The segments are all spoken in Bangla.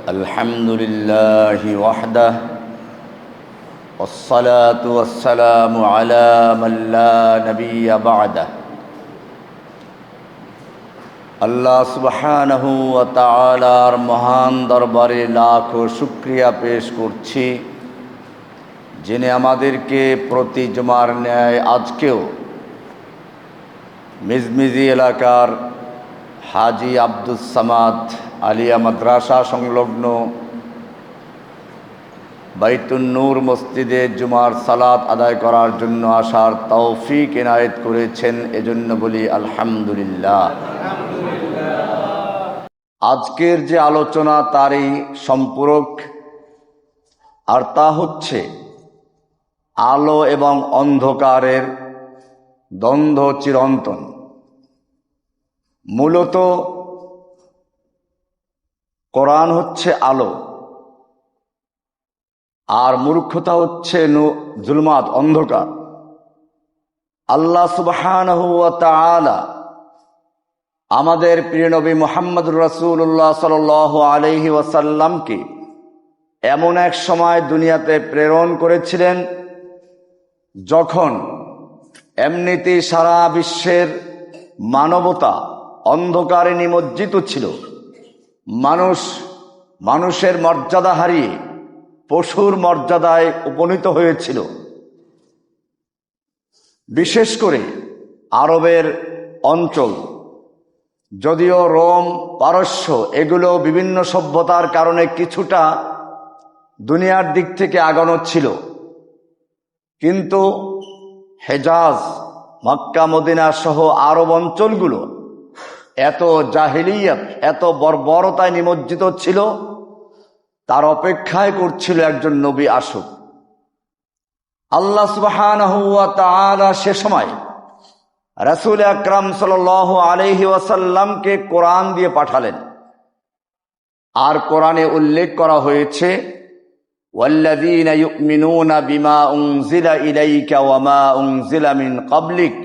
الحمد لله وحده والصلاة والسلام على من لا نبي بعده আল্লাহ সুবহানাহু ওয়া তাআলার মহান দরবারে লাখো শুকরিয়া পেশ করছি, যিনি আমাদেরকে প্রতি জুমার ন্যায় আজকেও মিজমিজি এলাকার হাজী আব্দুস সামাদ আলিয়া মাদ্রাসা সংলগ্ন বাইতুন নূর মসজিদে জুমার সালাত আদায় করার জন্য আসার তৌফিক এনায়েত করেছেন। এজন্য বলি আলহামদুলিল্লাহ। আজকের যে আলোচনা তারই সম্পূরক, আর তা হচ্ছে আলো এবং অন্ধকারের দ্বন্দ্ব চিরন্তন। মূলত কোরআন হচ্ছে আলো, আর মূর্খতা হচ্ছে জুলমাত, অন্ধকার। আল্লাহ সুবহানাহু ওয়া তাআলা আমাদের প্রিয় নবী মুহাম্মদুর রাসূলুল্লাহ সাল্লাল্লাহু আলাইহি ওয়াসাল্লামকে এমন এক সময় দুনিয়াতে প্রেরণ করেছিলেন যখন এমনিতেই সারা বিশ্বের মানবতা অন্ধকারে নিমজ্জিত ছিল। মানুষের মর্যাদা হারিয়ে পশুর মর্যাদায় উপনীত হয়েছিল। বিশেষ করে আরবের অঞ্চল, যদিও রোম, পারস্য এগুলো বিভিন্ন সভ্যতার কারণে কিছুটা দুনিয়ার দিক থেকে আগানো ছিল, কিন্তু হেজাজ, মক্কা, মদিনা সহ আরব অঞ্চলগুলো এত জাহেলিয়াত, এত বর্বরতায় নিমজ্জিত ছিল, তার অপেক্ষায় করছিল একজন নবী আসুক। আল্লাহ সুবহানাহু ওয়া তাআলা সে সময় রাসূল আকরাম সাল্লাল্লাহু আলাইহি ওয়াসাল্লামকে কোরআন দিয়ে পাঠালেন। আর কোরআনে উল্লেখ করা হয়েছে, ওয়াল্লাযীনা ইউমিনুনা বিমা উনজিলা ইলাইকা ওয়া মা উনজিলা মিন ক্বাবলিক।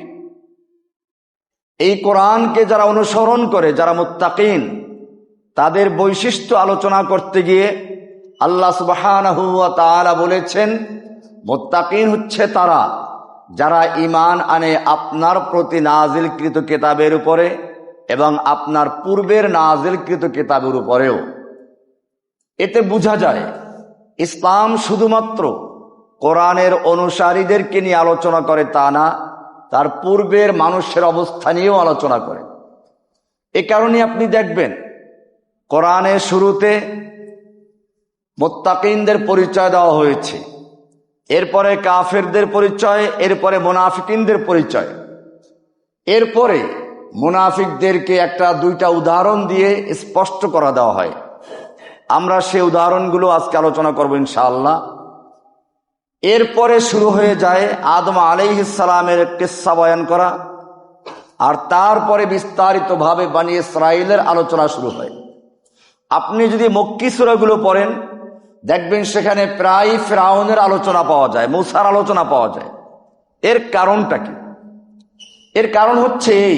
এই কোরআনকে যারা অনুসরণ করে, যারা মুত্তাকিন, তাদের বৈশিষ্ট্য আলোচনা করতে গিয়ে আল্লাহ সুবহানাহু ওয়া তাআলা বলেছেন, মুত্তাকিন হচ্ছে তারা যারা ঈমান আনে আপনার প্রতি নাজিলকৃত কিতাবের উপরে এবং আপনার পূর্বের নাজিলকৃত কিতাবের উপরেও। এতে বোঝা যায় ইসলাম শুধুমাত্র কোরআনের অনুসারীদেরকে নিয়ে আলোচনা করে তা না, তার পূর্বের মানুষের অবস্থা নিয়েও আলোচনা করে। এ কারণে আপনি দেখবেন কোরআনের শুরুতে মুত্তাকিনদের পরিচয় দেওয়া হয়েছে, এরপরে কাফেরদের পরিচয়, এরপরে মুনাফিকিনদের পরিচয়, এরপরে মুনাফিকদেরকে একটা দুইটা উদাহরণ দিয়ে স্পষ্ট করা দেওয়া হয়। আমরা সেই উদাহরণগুলো আজকে আলোচনা করব ইনশাআল্লাহ। এরপরে শুরু হয়ে যায় আদম আলাইহিস সালামের কিসসা বয়ান করা, আর তারপরে বিস্তারিতভাবে বনী ইসরাঈলের আলোচনা শুরু হয়। আপনি যদি মক্কি সূরাগুলো পড়েন দেখবেন সেখানে প্রায় ফিরআউনের আলোচনা পাওয়া যায়, মূসার আলোচনা পাওয়া যায়। এর কারণটা কি? এর কারণ হচ্ছে এই,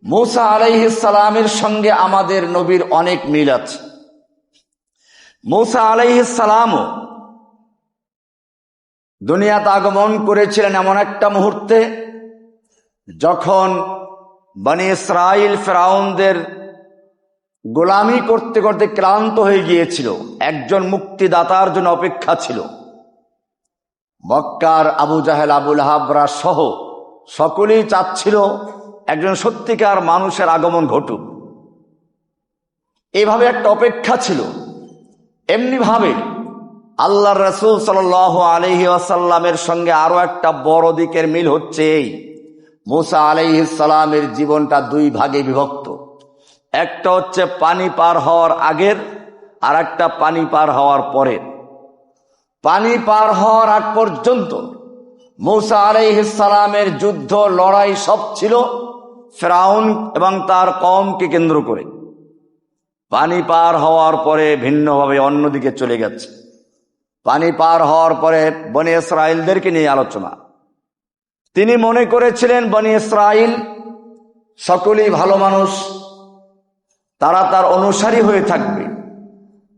মূসা আলাইহিস সালামের সঙ্গে আমাদের নবীর অনেক মিল আছে। মূসা আলাইহিস সালামও দুনিয়াতে আগমন করেছিলেন এমন একটা মুহূর্তে যখন বনী ইসরাঈল ফিরআউনদের গোলামি করতে করতে ক্লান্ত হয়ে গিয়েছিল। একজন মুক্তিদাতার জন্য অপেক্ষা ছিল। মক্কার আবু জাহেল, আবু লাহাবরা সহ সকলেই চাচ্ছিল একজন সত্যিকার মানুষের আগমন ঘটুক। এইভাবে একটা অপেক্ষা ছিল। এমনি ভাবে আল্লাহর রাসূল সাল্লাল্লাহু আলাইহি ওয়াসাল্লামের সঙ্গে আরো একটা বড় দিকের মিল হচ্ছে এই, মূসা আলাইহিস সালামের জীবনটা দুই ভাগে বিভক্ত। একটা হচ্ছে পানি পার হওয়ার আগের, আর একটা পানি পার হওয়ার পরের। পানি পার হওয়ার আগ পর্যন্ত মূসা আলাইহিস সালামের যুদ্ধ, লড়াই সব ছিল ফিরআউন এবং তার কওমকে কেন্দ্র করে। পানি পার হওয়ার পরে ভিন্নভাবে অন্যদিকে চলে গেছে। পানি পার হওয়ার পরে বনী ইসরাঈলদেরকে নিয়ে আলোচনা। তিনি মনে করেছিলেন বনী ইসরাঈল সকলেই ভালো মানুষ, তারা তার অনুসারী হয়ে থাকবে।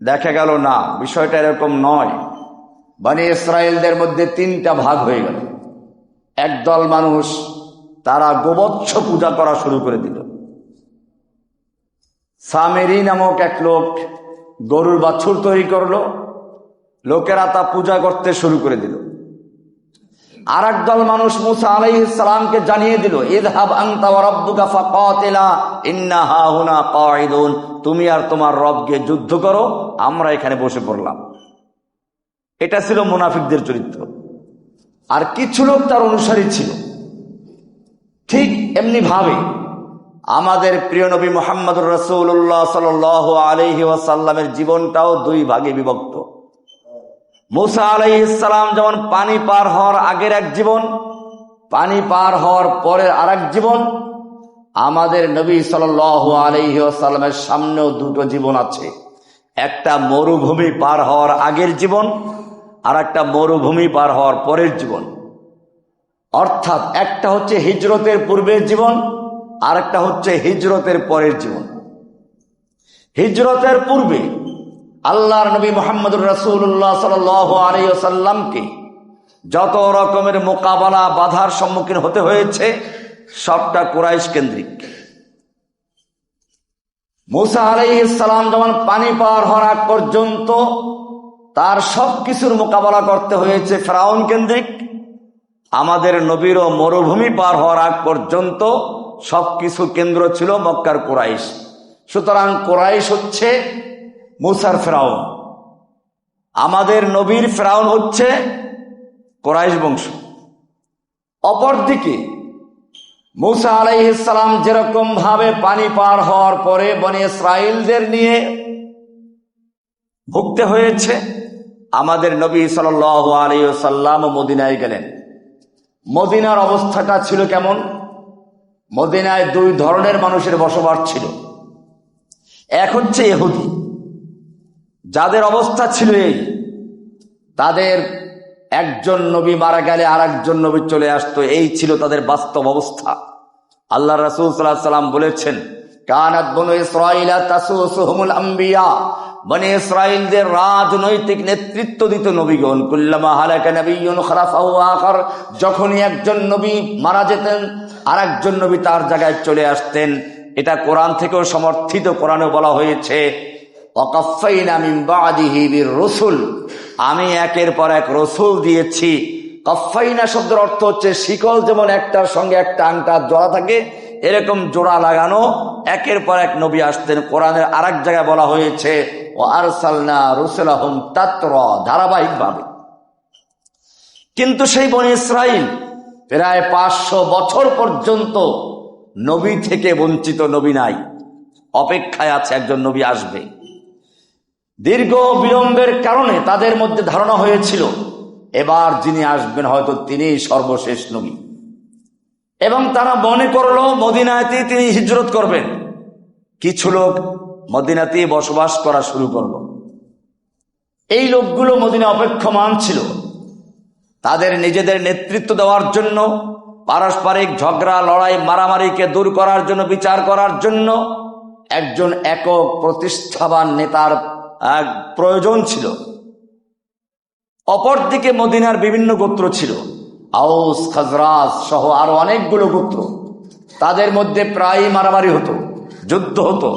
দেখা গেল না, বিষয়টা এরকম নয়। বনি ইসরায়েলদের মধ্যে তিনটা ভাগ হয়ে গেল। একদল মানুষ তারা গোবৎস পূজা করা শুরু করে দিল। সামেরি নামক এক লোক গরুর বাছুর তৈরি করলো, লোকেরা তা পূজা করতে শুরু করে দিল। আর একদল মানুষ মুসা আলাইহিস সালামকে জানিয়ে দিল, ইযহাব আনতা ওয়া রাব্বুকা ফাকাতিলা ইন্না হাহুনা কাঈদুন, তুমি আর তোমার রব গিয়ে যুদ্ধ করো, আমরা এখানে বসে পড়লাম। এটা ছিল মুনাফিকদের চরিত্র। আর কিছু লোক তার অনুসারী ছিল। ঠিক এমনি ভাবে আমাদের প্রিয় নবী মুহাম্মদুর রাসূলুল্লাহ সাল্লাল্লাহু আলাইহি ওয়াসাল্লামের জীবনটাও দুই ভাগে বিভক্ত। মুসা আলাইহিস সালাম যেমন পানি পার হওয়ার আগের এক জীবন, পানি পার হওয়ার পরের আরেক জীবন, আমাদের নবী সাল্লাল্লাহু আলাইহি ওয়াসাল্লামের সামনেও দুটো জীবন আছে। একটা মরুভূমি পার হওয়ার আগের জীবন, আর একটা মরুভূমি পার হওয়ার পরের জীবন। অর্থাৎ একটা হচ্ছে হিজরতের পূর্বের জীবন, আর একটা হচ্ছে হিজরতের পরের জীবন। হিজরতের পূর্বে আল্লাহর নবী মুহাম্মদুর রাসূলুল্লাহ সাল্লাল্লাহু আলাইহি ওয়াসাল্লামকে যত রকমের মোকাবেলা বাধার সম্মুখীন হতে হয়েছে সবটা কুরাইশ কেন্দ্রিক। মুসা আলাইহিস সালাম যেমন পানি পার হওয়ার আগ পর্যন্ত তার সবকিছুর মোকাবেলা করতে হয়েছে ফিরআউন কেন্দ্রিক, আমাদের নবীরও মরুভূমি পার হওয়ার আগ পর্যন্ত সবকিছু কেন্দ্র ছিল মক্কার কুরাইশ। সুতরাং কুরাইশ হচ্ছে মুসার ফিরআউন, আমাদের নবীর ফিরআউন হচ্ছে কুরাইশ বংশ। অপরদিকে মুসা আলাইহিস সালাম যেরকম ভাবে পানি পার হওয়ার পরে বনি ইসরাইলদের নিয়ে ভুগতে হয়েছে, আমাদের নবী সাল্লাল্লাহু আলাইহি ওয়াসাল্লাম মদিনায় গেলেন। মদিনার অবস্থাটা ছিল কেমন? মদিনায় দুই ধরনের মানুষের বসবাস ছিল। এক হচ্ছে ইহুদি, যাদের অবস্থা ছিল এই, তাদের একজন নবী মারা গেলে আর একজন নবী চলে আসতো, এই ছিল তাদের বাস্তব অবস্থা। আল্লাহ রাসূল সাল্লাল্লাহু আলাইহি ওয়াসাল্লাম বলেছেন, কানাত বনু ইসরাঈলা তাসুসুহুমুল আম্বিয়া, বনি ইসরাঈলদের রাজনৈতিক নেতৃত্ব দিত নবীগণ। কুল্লামা হালাকা নাবিয়্যুন খালাফাহু আখার, যখনই একজন নবী মারা যেতেন আর একজন নবী তার জায়গায় চলে আসতেন। এটা কোরআন থেকেও সমর্থিত। কোরআনে বলা হয়েছে, ওয়াকাফাইনা মিন বাদিহি বির-রুসুল, আমি একের পর এক রসুল দিয়েছি। কাফাইনা শব্দের অর্থ হচ্ছে শিকল যেমন একটার সঙ্গে একটা আংটা জোড়া থাকে, এরকম জোড়া লাগানো একের পর এক নবী আসতেন। কোরআনের আরেক জায়গায় বলা হয়েছে, ও আরসালনা রুসুলাহুম তাতরা, ধারাবাহিকভাবে। কিন্তু সেই বনি ইসরাইল প্রায় 500 বছর পর্যন্ত নবী থেকে বঞ্চিত, নবী নাই, অপেক্ষায় আছে একজন নবী আসবে। দীর্ঘ বিলম্বের কারণে তাদের মধ্যে ধারণা হয়েছিল এবার যিনি আসবেন হয়তো তিনিই সর্বশেষ নবী, এবং তারা মনে করলো মদিনাতে তিনি হিজরত করবেন। কিছু লোক মদিনাতে বসবাস করা শুরু করলো। এই লোকগুলো মদিনা অপেক্ষমান ছিল তাদের নিজেদের নেতৃত্ব দেওয়ার জন্য, পারস্পরিক ঝগড়া লড়াই মারামারিকে দূর করার জন্য, বিচার করার জন্য একজন একক প্রতিষ্ঠাবান নেতার প্রয়োজন ছিল। অপরদিকে মদিনার বিভিন্ন গোত্র ছিল, আউস খাজরাজ সহ আরো অনেকগুলো গোত্র। তাদের মধ্যে প্রায় মারামারি হতো, যুদ্ধ হতো।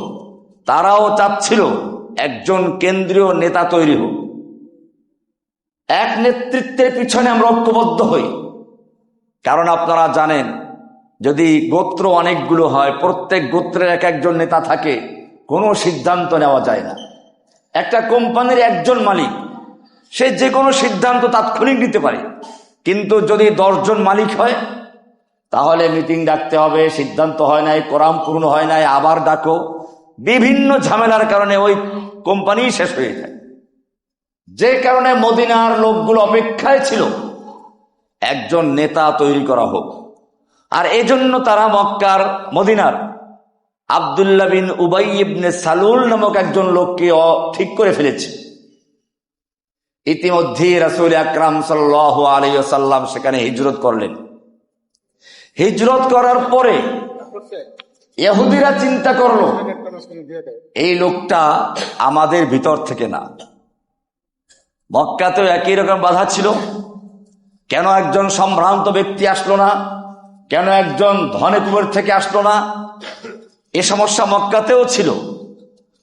তারাও চাচ্ছিল একজন কেন্দ্রীয় নেতা তৈরি হোক, এক নেতৃত্বের পিছনে আমরা ঐক্যবদ্ধ হই। কারণ আপনারা জানেন, যদি গোত্র অনেকগুলো হয়, প্রত্যেক গোত্রের এক একজন নেতা থাকে, কোনো সিদ্ধান্ত নেওয়া যায় না। একটা কোম্পানির একজন মালিক, সে যে কোনো সিদ্ধান্ত তাৎক্ষণিক নিতে পারে, কিন্তু যদি 10 জন মালিক হয় তাহলে মিটিং ডাকতে হবে, সিদ্ধান্ত হয় নাই, কোরাম পূর্ণ হয় নাই, আবার ডাকো। বিভিন্ন ঝামেলার কারণে ওই কোম্পানি শেষ হয়ে যায়। যে কারণে মদিনার লোকগুলো অপেক্ষায় ছিল একজন নেতা তৈরি করা হোক। আর এজন্য তারা মদিনার আব্দুল্লাহ বিন উবাই ইবনে সালুল নামক একজন লোককে ঠিক করে ফেলেছে। ইতিমধ্যে রাসূল আকরাম সাল্লাল্লাহু আলাইহি ওয়াসাল্লাম সেখানে হিজরত করলেন। হিজরত করার পরে ইহুদিরা চিন্তা করলো এই লোকটা আমাদের ভিতর থেকে না। মক্কাতেও একই রকম বাধা ছিল, কেন একজন সম্ভ্রান্ত ব্যক্তি আসলো না, কেন একজন ধনে কুবের থেকে আসলো না, এ সমস্যা মক্কাতেও ছিল,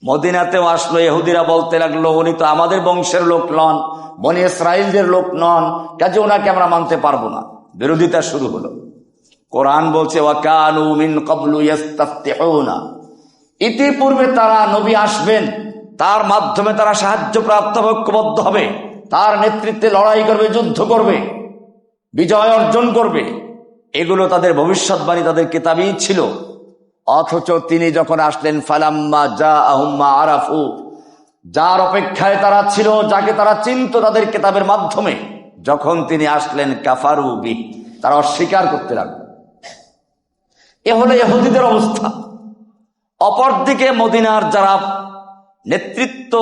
মদিনাতেও আসলো। ইহুদিরা বলতে লাগলো উনি তো আমাদের বংশের লোক নন, বনি ইসরাইলদের লোক নন, কাজে ওনাকে আমরা মানতে পারবো না। বিরোধিতা শুরু হলো। কোরআন বলছে ওয়াকানু মিন ক্বাবলু ইস্তাফতিহুনা, ইতিপূর্বে তারা নবী আসবেন, তার মাধ্যমে তারা সাহায্য প্রাপ্ত ঐক্যবদ্ধ হবে, তার নেতৃত্বে লড়াই করবে, যুদ্ধ করবে, বিজয় অর্জন করবে, এগুলো তাদের ভবিষ্যৎবাণী, তাদের কিতাবই ছিল। অথচ তিনি যখন আসলেন ফালাম্মা জাআহুম মা আরাফু, যার অপেক্ষায় তারা ছিল, যাকে তারা চিনত তাদের কিতাবের মাধ্যমে, যখন তিনি আসলেন কাফারু বিহি, তারা অস্বীকার করতে লাগলো। এ হলো ইহুদিদের অবস্থা। অপরদিকে মদিনার যারা নেতৃত্ব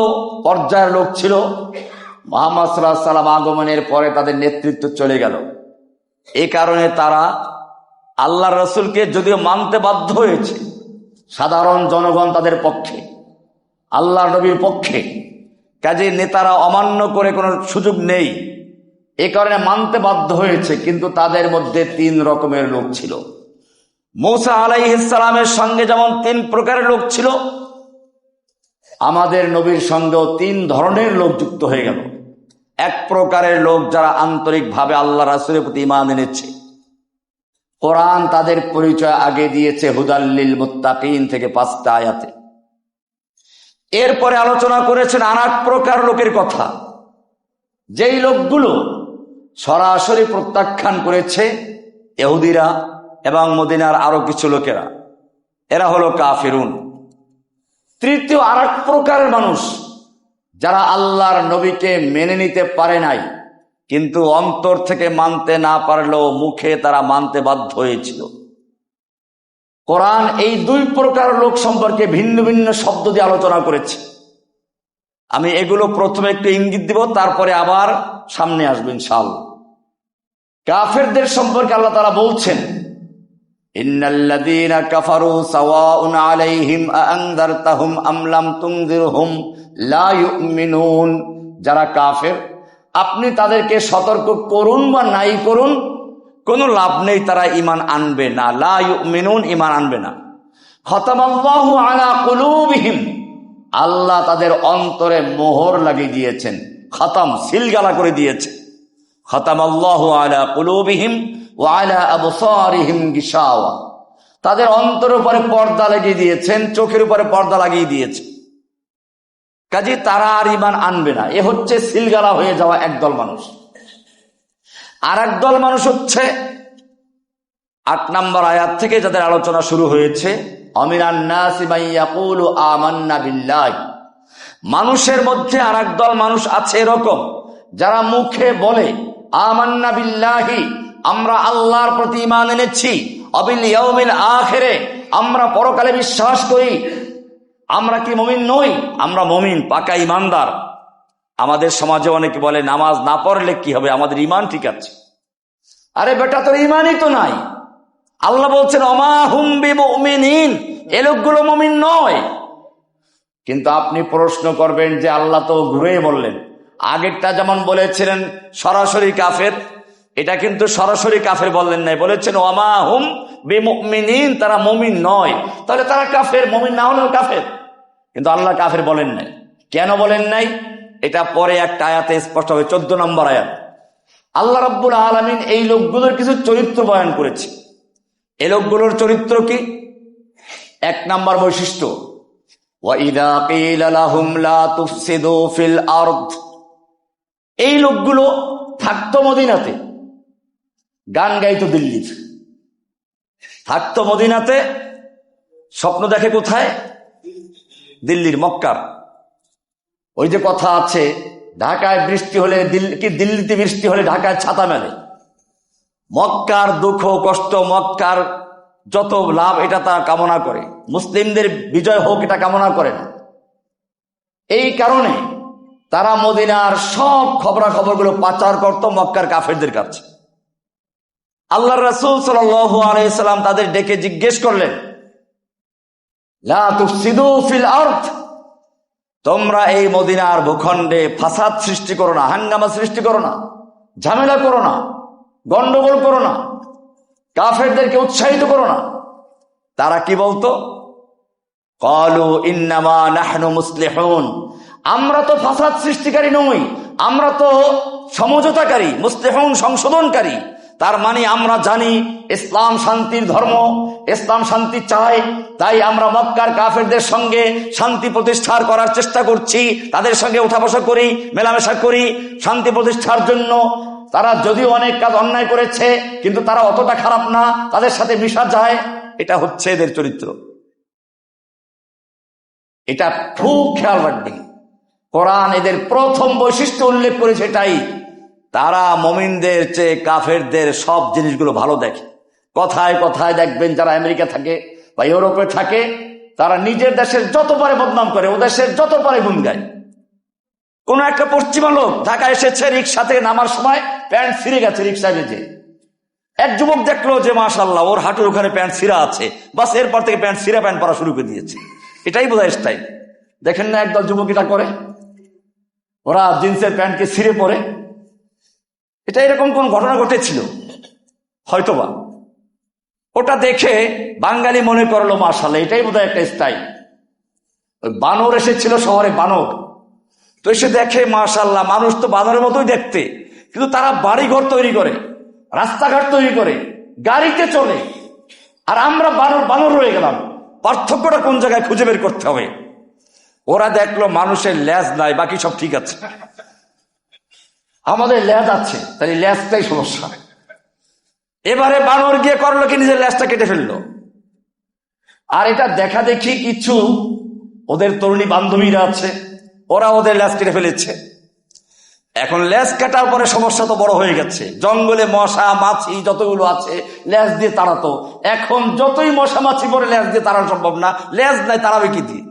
পর্যায়ের লোক ছিল, মুহাম্মদ সাল্লাল্লাহু আলাইহি ওয়াসাল্লাম আগমনের পরে তাদের নেতৃত্ব চলে গেল। এই কারণে তারা আল্লাহর রাসূলকে যদিও মানতে বাধ্য হয়েছে, সাধারণ জনগণ তাদের পক্ষে, আল্লাহর নবীর পক্ষে, কাজে নেতারা অমান্য করে কোনো সুযোগ নেই, এ কারণে মানতে বাধ্য হয়েছে। কিন্তু তাদের মধ্যে তিন রকমের লোক ছিল। মূসা আলাইহিস সালামের সঙ্গে যেমন তিন প্রকারের লোক ছিল, আমাদের নবীর সঙ্গেও তিন ধরনের লোক যুক্ত হয়ে গেল। এক প্রকারের লোক যারা আন্তরিকভাবে আল্লাহ রাসূলের প্রতি ঈমান এনেছে, কোরআন তাদের পরিচয় আগে দিয়েছে হুদাল্লিল মুত্তাকিন থেকে 5টা আয়াতে। এরপরে আলোচনা করেছেন আর এক প্রকার লোকের কথা, যেই লোকগুলো সরাসরি প্রত্যাখ্যান করেছে ইহুদিরা এবং মদিনার আরো কিছু লোকেরা, এরা হলো কাফিরুন। তৃতীয় আর এক প্রকারের মানুষ, যারা আল্লাহর নবীকে মেনে নিতে পারে নাই, কিন্তু অন্তর থেকে মানতে না পারলেও মুখে তারা মানতে বাধ্য হয়েছিল। কোরআন এই দুই প্রকার লোক সম্পর্কে ভিন্ন ভিন্ন শব্দ দিয়ে আলোচনা করেছে। আমি এগুলো প্রথমে একটু ইঙ্গিত দিব, তারপরে আবার সামনে আসবেন ইনশাআল্লাহ। কাফেরদের সম্পর্কে আল্লাহ তাআলা বলছেন ইন্নাল্লাযীনা কাফারু সাওয়াউন আলাইহিম আআনযারতাহুম আম লাম তুনযিরহুম লা ইউমিনুন। যারা কাফের, আপনি তাদেরকে সতর্ক করুন বা নাই করুন, কোনো লাভ নেই, তারা ঈমান আনবে না। লা ইউমিনুন, ঈমান আনবে না। খাতামাল্লাহু আলা কুলুবিহিম, আল্লাহ তাদের অন্তরে মোহর লাগিয়ে দিয়েছেন, খতম, সিলগালা করে দিয়েছে। খাতামাল্লাহু আলা কুলুবিহিম ওয়া আলা আবসারিহিম গিশাওয়া, তাদের অন্তরের উপরে পর্দা লাগিয়ে দিয়েছেন, চোখের উপরে পর্দা লাগিয়ে দিয়েছে। কাজে তারা আর ঈমান আনবে না। এ হচ্ছে সিলগালা হয়ে যাওয়া একদল মানুষ। আর একদল মানুষ হচ্ছে 8 নম্বর আয়াত থেকে যাদের আলোচনা শুরু হয়েছে, আমিনান নাসি মান ইয়াকুলু আমান্না বিল্লাহি। মানুষের মধ্যে আর একদল মানুষ আছে এরকম, যারা মুখে বলে আমান্না বিল্লাহি, আমরা আল্লাহর প্রতি ঈমান এনেছি, অবিল ইয়াউমিল আখিরে, আমরা পরকালে বিশ্বাস করি। আমরা কি মুমিন নই? আমরা মুমিন, পাকা ঈমানদার। আমাদের সমাজে অনেকে বলে নামাজ না পড়লে কি হবে, আমাদের ঈমান ঠিক আছে। আরে বেটা, তোর ঈমানই তো নাই। আল্লাহ বলছেন ওমা হুম বিমুমিনিন, এই লোকগুলো মুমিন নয়। কিন্তু আপনি প্রশ্ন করবেন যে আল্লাহ তো ঘুরে বললেন, আগেরটা যেমন বলেছিলেন সরাসরি কাফের, এটা কিন্তু সরাসরি কাফের বললেন নাই, বলেছেন ওমা হুম বিমুমিনিন, তারা মুমিন নয়। তাহলে তারা কাফের, মুমিন না হলেও কাফের। কিন্তু আল্লাহ কাফের বলেন নাই। কেন বলেন নাই? এটা পরে একটা আয়াতে স্পষ্ট হবে, 14 নম্বর আয়াত। আল্লাহ রাব্বুল আলামিন এই লোকগুলোর কিছু চরিত্র বয়ান করেছে। এই লোকগুলোর চরিত্র কি? 1 নম্বর বৈশিষ্ট্য, ওয়াইদা কিলা লাহুম লা তুফসিদু ফিল আরদ। এই লোকগুলো থাকতো মদিনাতে, গান গাইতো দিল্লির, থাকতো মদিনাতে, স্বপ্ন দেখে কোথায়? দিল্লির, মক্কার। ওই যে কথা আছে, ঢাকায় বৃষ্টি হলে দিল্লিতে বৃষ্টি হলে ঢাকায় ছাতা মেলে। মক্কার দুঃখ কষ্ট, মক্কার যত লাভ, এটা তারা কামনা করে। মুসলিমদের বিজয় হোক, এটা কামনা করে না। এই কারণে তারা মদিনার সব খবরাখবরগুলো পাচার করত মক্কার কাফেরদের কাছে। আল্লাহর রাসূল সাল্লাল্লাহু আলাইহি সাল্লাম তাদের ডেকে জিজ্ঞেস করলেন, লা তুফসিদু ফিল আরদ, তোমরা এই মদিনার ভূখণ্ডে ফাসাদ সৃষ্টি করো না, হাঙ্গামা সৃষ্টি করো না, ঝামেলা করো না, গন্ডগোল করো না, কাফেরদেরকে উৎসাহিত করো না। তারা কি বলতো? ক্বালু ইন্নামা নাহনু মুসলিহুন, আমরা তো ফাসাদ সৃষ্টিকারী নই, আমরা তো সমঝোতাকারী, মুসলিহুন সংশোধনকারী। তার মানে আমরা জানি ইসলাম শান্তির ধর্ম, ইসলাম শান্তি চায়, তাই আমরা মক্কার কাফেরদের সঙ্গে শান্তি প্রতিষ্ঠার করার চেষ্টা করছি, তাদের সঙ্গে উঠা বসা করি, মেলামেশা করি শান্তি প্রতিষ্ঠার জন্য। তারা যদিও অনেক কাজ অন্যায় করেছে, কিন্তু তারা অতটা খারাপ না, তাদের সাথে মিশা যায়। এটা হচ্ছে এদের চরিত্র। এটা খুব খেয়াল রাখবে। কোরআন এদের প্রথম বৈশিষ্ট্য উল্লেখ করেছে এটাই, তারা মুমিনদের চেয়ে কাফেরদের সব জিনিসগুলো ভালো দেখে। কথায় কথায় দেখবেন যারা আমেরিকা থাকে বা ইউরোপে থাকে, তারা নিজের দেশের যত পারে বদনাম করে, ও দেশের যত পারে গুণ গায়। কোন একটা পশ্চিমা লোক ঢাকা এসেছে, রিক্সা থেকে নামার সময় প্যান্ট ছিঁড়ে গেছে রিক্সায় বেঁচে। এক যুবক দেখলো যে মাশাআল্লাহ ওর হাঁটুর ওখানে প্যান্ট ছিঁড়া আছে, বাস এরপর থেকে প্যান্ট ছিঁড়া প্যান্ট পরা শুরু করে দিয়েছে। এটাই বোধহয় স্টাইল। দেখেন না একদল যুবক এটা করে, ওরা জিন্সের প্যান্টকে ছিঁড়ে পরে। এটা এরকম কোন ঘটনা ঘটেছিল হয়তোবা, ওটা দেখে বাঙালি মনে করলো মাশাআল্লাহ এটাই বোধহয় একটা স্টাইল। ওই বানর এসেছিল শহরে, বানর তো এসে দেখে মাশাআল্লাহ মানুষ তো বানরের মতোই দেখতে, কিন্তু তারা বাড়িঘর তৈরি করে, রাস্তাঘাট তৈরি করে, গাড়িতে চলে, আর আমরা বানর বানর রয়ে গেলাম। পার্থক্যটা কোন জায়গায় খুঁজে বের করতে হবে। ওরা দেখলো মানুষের লেজ নাই, বাকি সব ঠিক আছে, আমাদের লেজ আছে, তাই লেজটাই সমস্যা। এবারে বানর গিয়ে করলো কি, নিজের লেজটা কেটে ফেললো। আর এটা দেখা দেখি কিছু ওদের তরুণী বান্ধবীরা আছে, ওরা ওদের লেজ কেটে ফেলেছে। এখন লেজ কাটার পরে সমস্যা তো বড় হয়ে গেছে। জঙ্গলে মশা মাছি যতগুলো আছে লেজ দিয়ে তাড়াতো, এখন যতই মশা মাছি পরে লেজ দিয়ে তাড়ানো সম্ভব না, লেজ নাই তাড়াবে কি দিয়ে?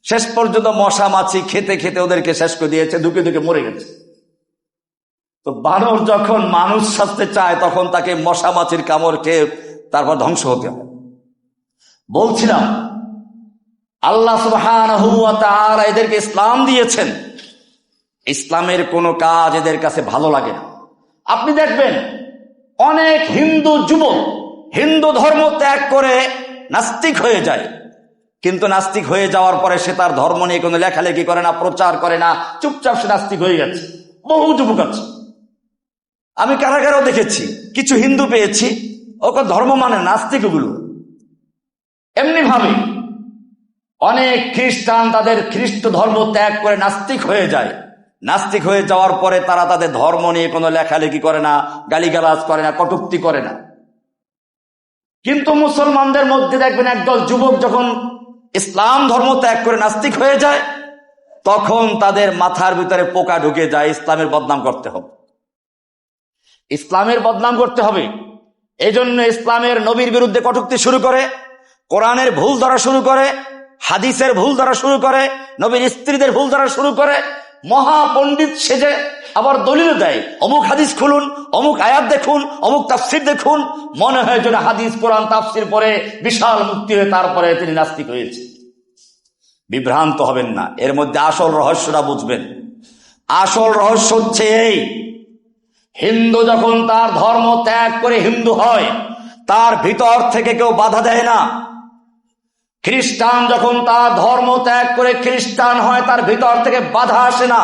শেষ পর্যন্ত মশা মাছি খেতে খেতে ওদেরকে শেষ করে দিয়েছে, ধুকে ধুকে মরে গেছে। তো বানর যখন মানুষ সাজতে চায় তখন তাকে মশা মাছির কামড় খেয়ে তারপর ধ্বংস হতে হয়। বলছিলাম আল্লাহ সুবহানাহু ওয়া তাআলা এদেরকে ইসলাম দিয়েছেন, ইসলামের কোনো কাজ এদের কাছে ভালো লাগে না। আপনি দেখবেন অনেক হিন্দু যুবক হিন্দু ধর্ম ত্যাগ করে নাস্তিক হয়ে যায়, কিন্তু নাস্তিক হয়ে যাওয়ার পরে সে তার ধর্ম নিয়ে কোনো লেখালেখি করে না, প্রচার করে না, চুপচাপ সে নাস্তিক হয়ে গেছে। বহু যুবক আছে, আমি কারাগারেও দেখেছি, কিছু হিন্দু পেয়েছি ওকে ধর্ম মানে নাস্তিক। ওগুলো এমনি ভাবে অনেক খ্রিস্টান তাদের খ্রিস্ট ধর্ম ত্যাগ করে নাস্তিক হয়ে যায়। নাস্তিক হয়ে যাওয়ার পরে তারা তাদের ধর্ম নিয়ে কোনো লেখালেখি করে না, গালিগালাজ করে না, কটূক্তি করে না। কিন্তু মুসলমানদের মধ্যে দেখবেন একদল যুবক যখন ইসলাম ধর্ম ত্যাগ করে নাস্তিক হয়ে যায়, তখন তাদের মাথার ভিতরে পোকা ঢুকে যায়, ইসলামের বদনাম করতে হবে, ইসলামের বদনাম করতে হবে। এই জন্য ইসলামের নবীর বিরুদ্ধে কটূক্তি শুরু করে, কোরআনের ভুল ধরা শুরু করে, হাদিসের ভুল ধরা শুরু করে, নবীর স্ত্রীদের ভুল ধরা শুরু করে। মহাপণ্ডিত সেজে আবার দলিল দেয়, অমুক হাদিস খুলুন, অমুক আয়াত দেখুন, অমুক তাফসির দেখুন। মনে হয় যেন হাদিস কোরআন তাফসির পরে বিশাল মুক্তি হয়ে তারপরে তিনি নাস্তিক হয়েছে। বিভ্রান্ত হবেন না, এর মধ্যে আসল রহস্যটা বুঝবেন। আসল রহস্য হচ্ছে এই, হিন্দু যখন তার ধর্ম ত্যাগ করে হিন্দু হয়, তার ভিতর থেকে কেউ বাধা দেয় না। খ্রিস্টান যখন তার ধর্ম ত্যাগ করে খ্রিস্টান হয়, তার ভিতর থেকে বাধা আসে না।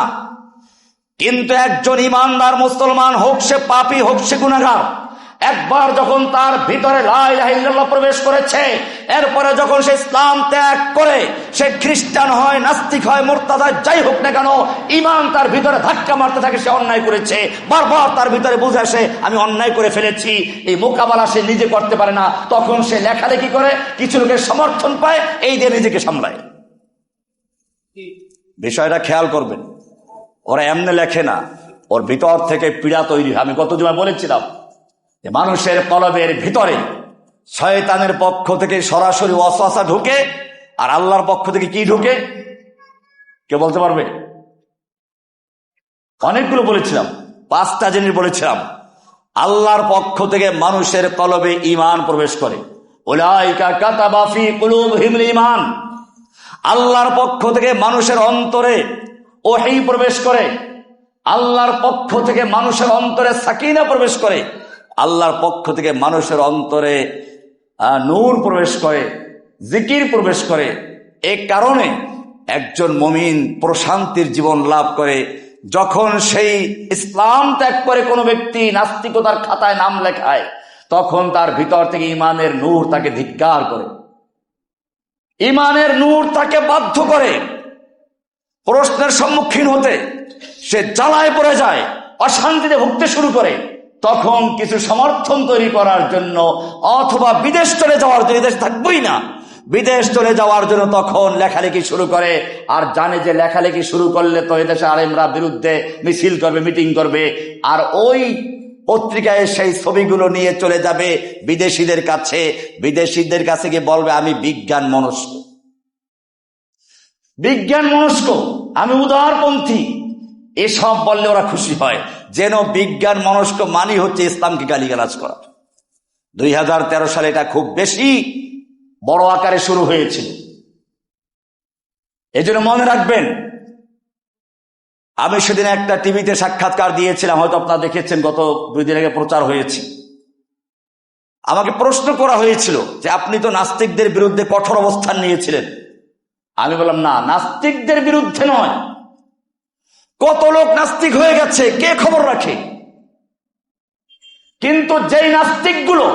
কিন্তু একজন ইমানদার মুসলমান হোক সে পাপী হোক সে গুনাহগার, একবার যখন তার ভিতরে লা ইলাহা ইল্লাল্লাহ প্রবেশ করেছে, এরপরে যখন সে ইসলাম ত্যাগ করে সে খ্রিস্টান হয়, নাস্তিক হয়, মুরতাদ হয়, যাই হোক না কেন, ঈমান তার ভিতরে ধাক্কা মারতে থাকে। সে অন্যায় করেছে, বারবার তার ভিতরে বুঝে আসে আমি অন্যায় করে ফেলেছি। এই মোকাবেলা সে নিজে করতে পারে না, তখন সে লেখালেখি করে, কিছু লোকের সমর্থন পায়, এই দিয়ে নিজেকে সামলায়। বিষয়টা খেয়াল করবেন, ওরা এমনি লেখে না, ওর ভিতর থেকে পীড়া তৈরি হয়। আমি গত জুমায় বলেছিলাম যে মানুষের কলবের ভিতরে শয়তানের পক্ষ থেকে সরাসরি ওয়াসওয়াসা ঢুকে, আর আল্লাহর পক্ষ থেকে কি ঢুকে কে বলতে পারবে? অনেকগুলো বলেছিলাম, 5টা জিনিস বলেছিলাম। আল্লাহর পক্ষ থেকে মানুষের কলবে ঈমান প্রবেশ করে, উলাইকা কাতাবা ফি কুলুবিহিমুল ঈমান, আল্লাহর পক্ষ থেকে মানুষের অন্তরে ওহী প্রবেশ করে, আল্লাহর পক্ষ থেকে মানুষের অন্তরে সাকিনা প্রবেশ করে, আল্লাহর পক্ষ থেকে মানুষের অন্তরে নূর প্রবেশ করে, জিকির প্রবেশ করে। এ কারণে একজন মুমিন প্রশান্তির জীবন লাভ করে যখন সেই ইসলাম ত্যাগ করে কোনো ব্যক্তি নাস্তিকতার খাতায় নাম লেখায়, তখন তার ভিতর থেকে ইমানের নূর তাকে ধিক্কার করে, ইমানের নূর তাকে বাধ্য করে প্রশ্নের সম্মুখীন হতে। সে জ্বালায় পড়ে যায়, অশান্তিতে ভুগতে শুরু করে। তখন কিছু সমর্থন তৈরি করার জন্য অথবা বিদেশ চলে যাওয়ার জন্য, দেশ থাকবই না, বিদেশ চলে যাওয়ার জন্য তখন লেখালেখি শুরু করে। আর জানে যে লেখালেখি শুরু করলে তো এদেশে আলেমরা বিরুদ্ধে মিছিল করবে, মিটিং করবে, আর ওই পত্রিকায় সেই ছবিগুলো নিয়ে চলে যাবে বিদেশিদের কাছে। বিদেশিদের কাছে গিয়ে বলবে আমি বিজ্ঞান মনস্ক, বিজ্ঞান মনস্ক, আমি উদারপন্থী। এসব বললে ওরা খুশি হয়, যেন বিজ্ঞান মনস্ক মানি হচ্ছে ইসলামকে গালিগালাজ করা। 2013 সালে এটা খুব বেশি বড় আকারে শুরু হয়েছিল। এজন্য মনে রাখবেন, আমি সেদিন একটা টিভিতে সাক্ষাৎকার দিয়েছিলাম, হয়তো আপনারা দেখেছেন, গত 2 দিন আগে প্রচার হয়েছে। আমাকে প্রশ্ন করা হয়েছিল যে আপনি তো নাস্তিকদের বিরুদ্ধে কঠোর অবস্থান নিয়েছিলেন। আমি বললাম না, নাস্তিকদের বিরুদ্ধে নয়, কত লোক নাস্তিক হয়ে গেছে কে খবর রাখে। কিন্তু যেই নাস্তিকগুলো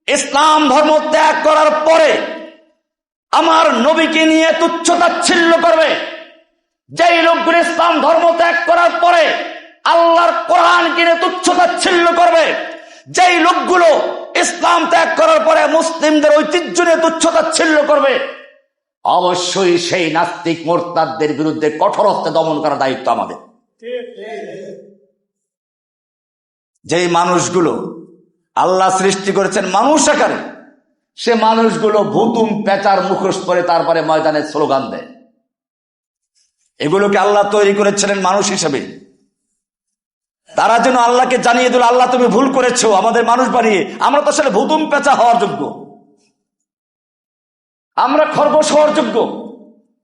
ইসলাম ধর্ম ত্যাগ করার পরে আমার নবীকে নিয়ে তুচ্ছ-তাচ্ছিল্য করবে, যেই লোকগুলো ইসলাম ধর্ম ত্যাগ করার পরে আল্লাহর কোরআন কিনে তুচ্ছ-তাচ্ছিল্য করবে, যেই লোকগুলো ইসলাম ত্যাগ করার পরে মুসলিমদের ঐতিহ্য নিয়ে তুচ্ছ-তাচ্ছিল্য করবে, অবশ্যই সেই নাস্তিক মোরতাদদের বিরুদ্ধে কঠোর হস্তে দমন করার দায়িত্ব আমাদের। যেই মানুষগুলো আল্লাহ সৃষ্টি করেছেন মানুষ আকারে, সে মানুষগুলো ভুতুম পেঁচার মুখোশ পরে তারপরে ময়দানে স্লোগান দেয়। এগুলোকে আল্লাহ তৈরি করেছিলেন মানুষ হিসেবে, তারা যেন আল্লাহকে জানিয়ে দিল আল্লাহ তুমি ভুল করেছো আমাদের মানুষ বানিয়ে, আমরা তো আসলে ভুতুম পেঁচা হওয়ার যোগ্য, আমরা খরগোশ হওয়ার যোগ্য।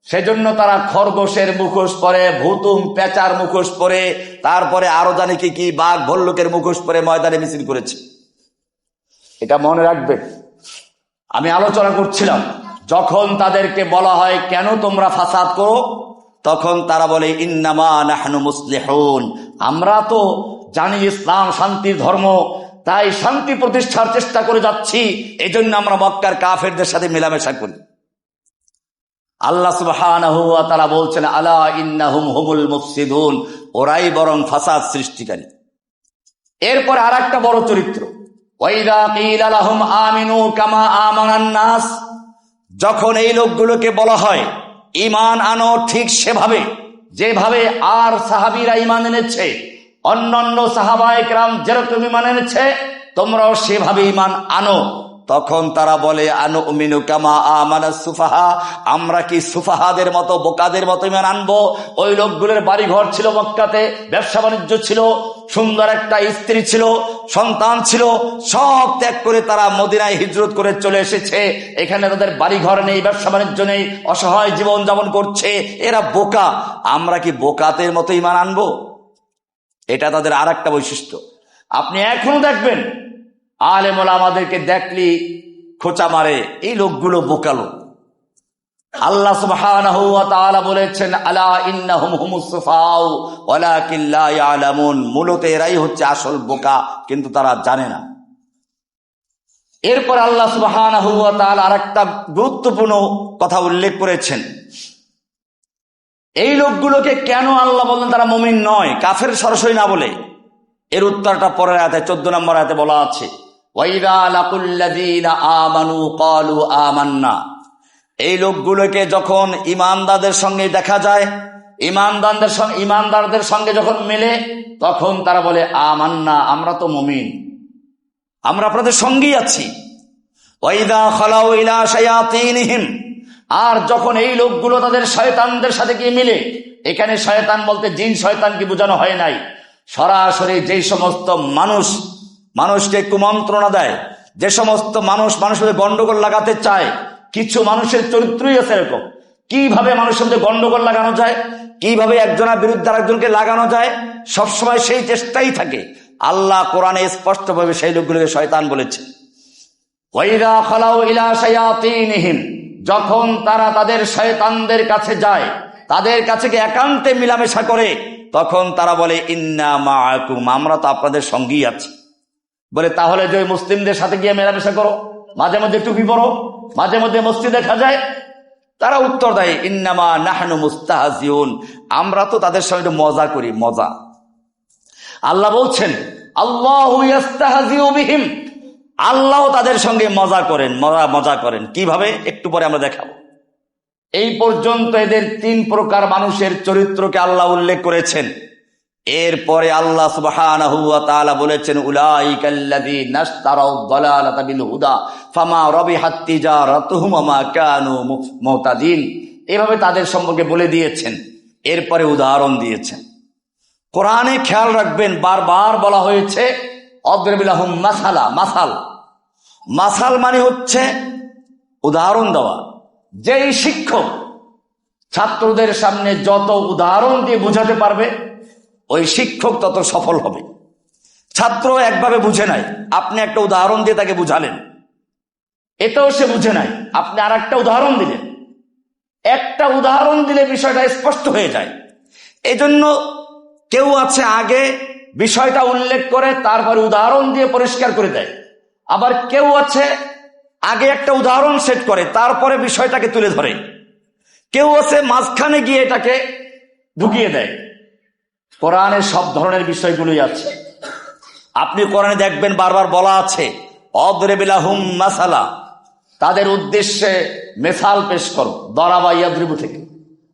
সেজন্য তারা খরগোশের মুখোশ পরে, ভুতুম পেঁচার মুখোশ পরে, তারপরে আরো জানি কি বাঘ ভল্লুকের মুখোশ পরে ময়দানে মিছিল করেছে। এটা মনে রাখবেন। আমি আলোচনা করছিলাম, যখন তাদেরকে বলা হয় কেন তোমরা ফাসাদ করো, তখন তারা বলে ইন্নামা নাহনু মুসলিহুন, আমরা তো জানি ইসলাম শান্তির ধর্ম, তাই শান্তি প্রতিষ্ঠার চেষ্টা করে যাচ্ছি, এজন্য আমরা মক্কার কাফেরদের সাথে মেলামেশা করি। আল্লাহ সুবহানাহু ওয়া তাআলা বলছেন আলা ইন্নাহুম হুমুল মুফসিদুন, ওরাই বরং ফাসাদ সৃষ্টিকারী। এরপর আরেকটা বড় চরিত্র, ওয়াইদা কিলা লাহুম আমিনু কামা আমানান নাস, যখন এই লোকগুলোকে বলা হয় ঈমান আনো ঠিক সেভাবে যেভাবে আর সাহাবীরা ঈমান এনেছে, অন্যান্য সাহাবায়ে কেরাম যেরকম ঈমান এনেছে তোমরাও সেভাবে ঈমান আনো, তখন তারা বলে আনুমিনু কামা আমানাস সুফাহা, আমরা কি সুফাহাদের মতো বোকাদের মতো ঈমান আনবো? ওই লোকগুলোর বাড়িঘর ছিল মক্কাতে, ব্যবসা বাণিজ্য ছিল, সুন্দর একটা স্ত্রী ছিল, সন্তান ছিল, সব ত্যাগ করে তারা মদিনায় হিজরত করে চলে এসেছে। এখানে তাদের বাড়িঘর নেই, ব্যবসা বাণিজ্য নেই, অসহায় জীবন যাপন করছে, এরা বোকা, আমরা কি বোকাদের মতো ঈমান আনবো? এটা তাদের আর একটা বৈশিষ্ট্য। আপনি এখনো দেখবেন আলেম ওলামাদেরকে দেখলি খোঁচা মারে, এই লোকগুলো বোকালো। আল্লাহ সুবহানাহু ওয়া তাআলা বলেছেন আলা ইন্নাহুম হুমুস সুফাউ ওয়ালাকিন লা ইয়ালামুন, মূলত এরাই হচ্ছে আসল বোকা, কিন্তু তারা জানে না। এরপর আল্লাহ সুবহানাহু ওয়া তাআলা আরেকটা গুরুত্বপূর্ণ কথা উল্লেখ করেছেন, এই লোকগুলোকে কেন আল্লাহ বলেন তারা মুমিন নয়, কাফের সরাসরি না বলে? এর উত্তরটা পরের আয়াতে 14 নম্বর আয়াতে বলা আছে, ওয়াইদা লাকুল্লাযীনা আমানু ক্বালু আমান্না, এই লোকগুলোকে যখন ঈমানদারদের সঙ্গে দেখা যায়, ঈমানদারদের সঙ্গে যখন মেলে, তখন তারা বলে আমান্না, আমরা তো মুমিন, আমরা আপনাদের সঙ্গেই আছি। ওয়াইদা খালাউ ইলা শায়াতিনহিম, আর যখন এই লোকগুলো তাদের শয়তানদের সাথে গিয়ে মিলে, এখানে শয়তান বলতে জিন শয়তানকে বোঝানো হয় নাই, সরাসরি যেই সমস্ত মানুষকে কুমন্ত্রণা দেয়, যে সমস্ত মানুষ মানুষের মধ্যে গন্ডগোল লাগাতে চায়, কিছু মানুষের চরিত্রই আছে এরকম, কিভাবে মানুষের মধ্যে গন্ডগোল লাগানো যায়, কিভাবে একজনের বিরুদ্ধে আরেকজনকে লাগানো যায়, সবসময় সেই চেষ্টাই থাকে। আল্লাহ কোরআনে স্পষ্টভাবে সেই লোকগুলোকে শয়তান বলেছে। ওয়াইদা খালাউ ইলা শায়াতিনহিম, যখন তারা তাদের শয়তানদের কাছে যায়, তাদের কাছে গিয়ে একান্তে মিলামেশা করে, তখন তারা বলে ইন্না মাআকুম, আমরা তো আপনাদের সঙ্গেই আছি। বলে তাহলে যে মুসলিমদের সাথে গিয়ে মেলামেশা করো, মাঝে মধ্যে টুপি পরো, মাঝে মধ্যে মসজিদে দেখা যায়। তারা উত্তর দেয় ইন্নামা নাহনু মুস্তাহজিউন, আমরা তো তাদের সঙ্গে মজা করি, মজা। আল্লাহ বলছেন আল্লাহু ইস্তাহজিউ বিহিম, আল্লাহ তাদের সঙ্গে মজা করেন, মজা করেন। কিভাবে একটু পরে আমরা দেখাবো। এই পর্যন্ত এদের 3 প্রকার মানুষের চরিত্রকে আল্লাহ উল্লেখ করেছেন। এরপরে আল্লাহ সুবহানাহু ওয়া তাআলা বলেছেন উলাইকাল্লাযীনা ইশতারাউ যালালাতা বিল হুদা ফামা রাবিহাত তিজারাতুহুম ওয়া মা কানু মুহতাদিন। এভাবে তাদের সম্পর্কে বলে দিয়েছেন, এরপরে উদাহরণ দিয়েছেন। কোরআনে খেয়াল রাখবেন, বারবার বলা হয়েছে অদরিব লাহুম মাসালা। মাসাল মানে হচ্ছে উদাহরণ দেওয়া। যেই শিক্ষক ছাত্রদের সামনে যত উদাহরণ দিয়ে বোঝাতে পারবে, ওই শিক্ষক তত সফল হবে। ছাত্র একভাবে বুঝে নাই, আপনি একটা উদাহরণ দিয়ে তাকে বুঝালেন, এটাও সে বুঝে নাই, আপনি আর একটা উদাহরণ দিলেন। একটা উদাহরণ দিলে বিষয়টা স্পষ্ট হয়ে যায়। এজন্য কেউ আছে আগে বিষয়টা উল্লেখ করে তারপরে উদাহরণ দিয়ে পরিষ্কার করে দেয়, আবার কেউ আছে আগে একটা উদাহরণ সেট করে তারপরে বিষয়টাকে তুলে ধরে, কেউ আছে মাঝখানে গিয়ে এটাকে ঢুকিয়ে দেয়। কোরআনে সব ধরনের বিষয়গুলোই আছে। আপনি কোরআনে দেখবেন বারবার বলা আছে অদরিব লাহুম মাসালা, তাদের উদ্দেশ্যে মেসাল পেশ করো। দরাবা ইয়াদরিবু থেকে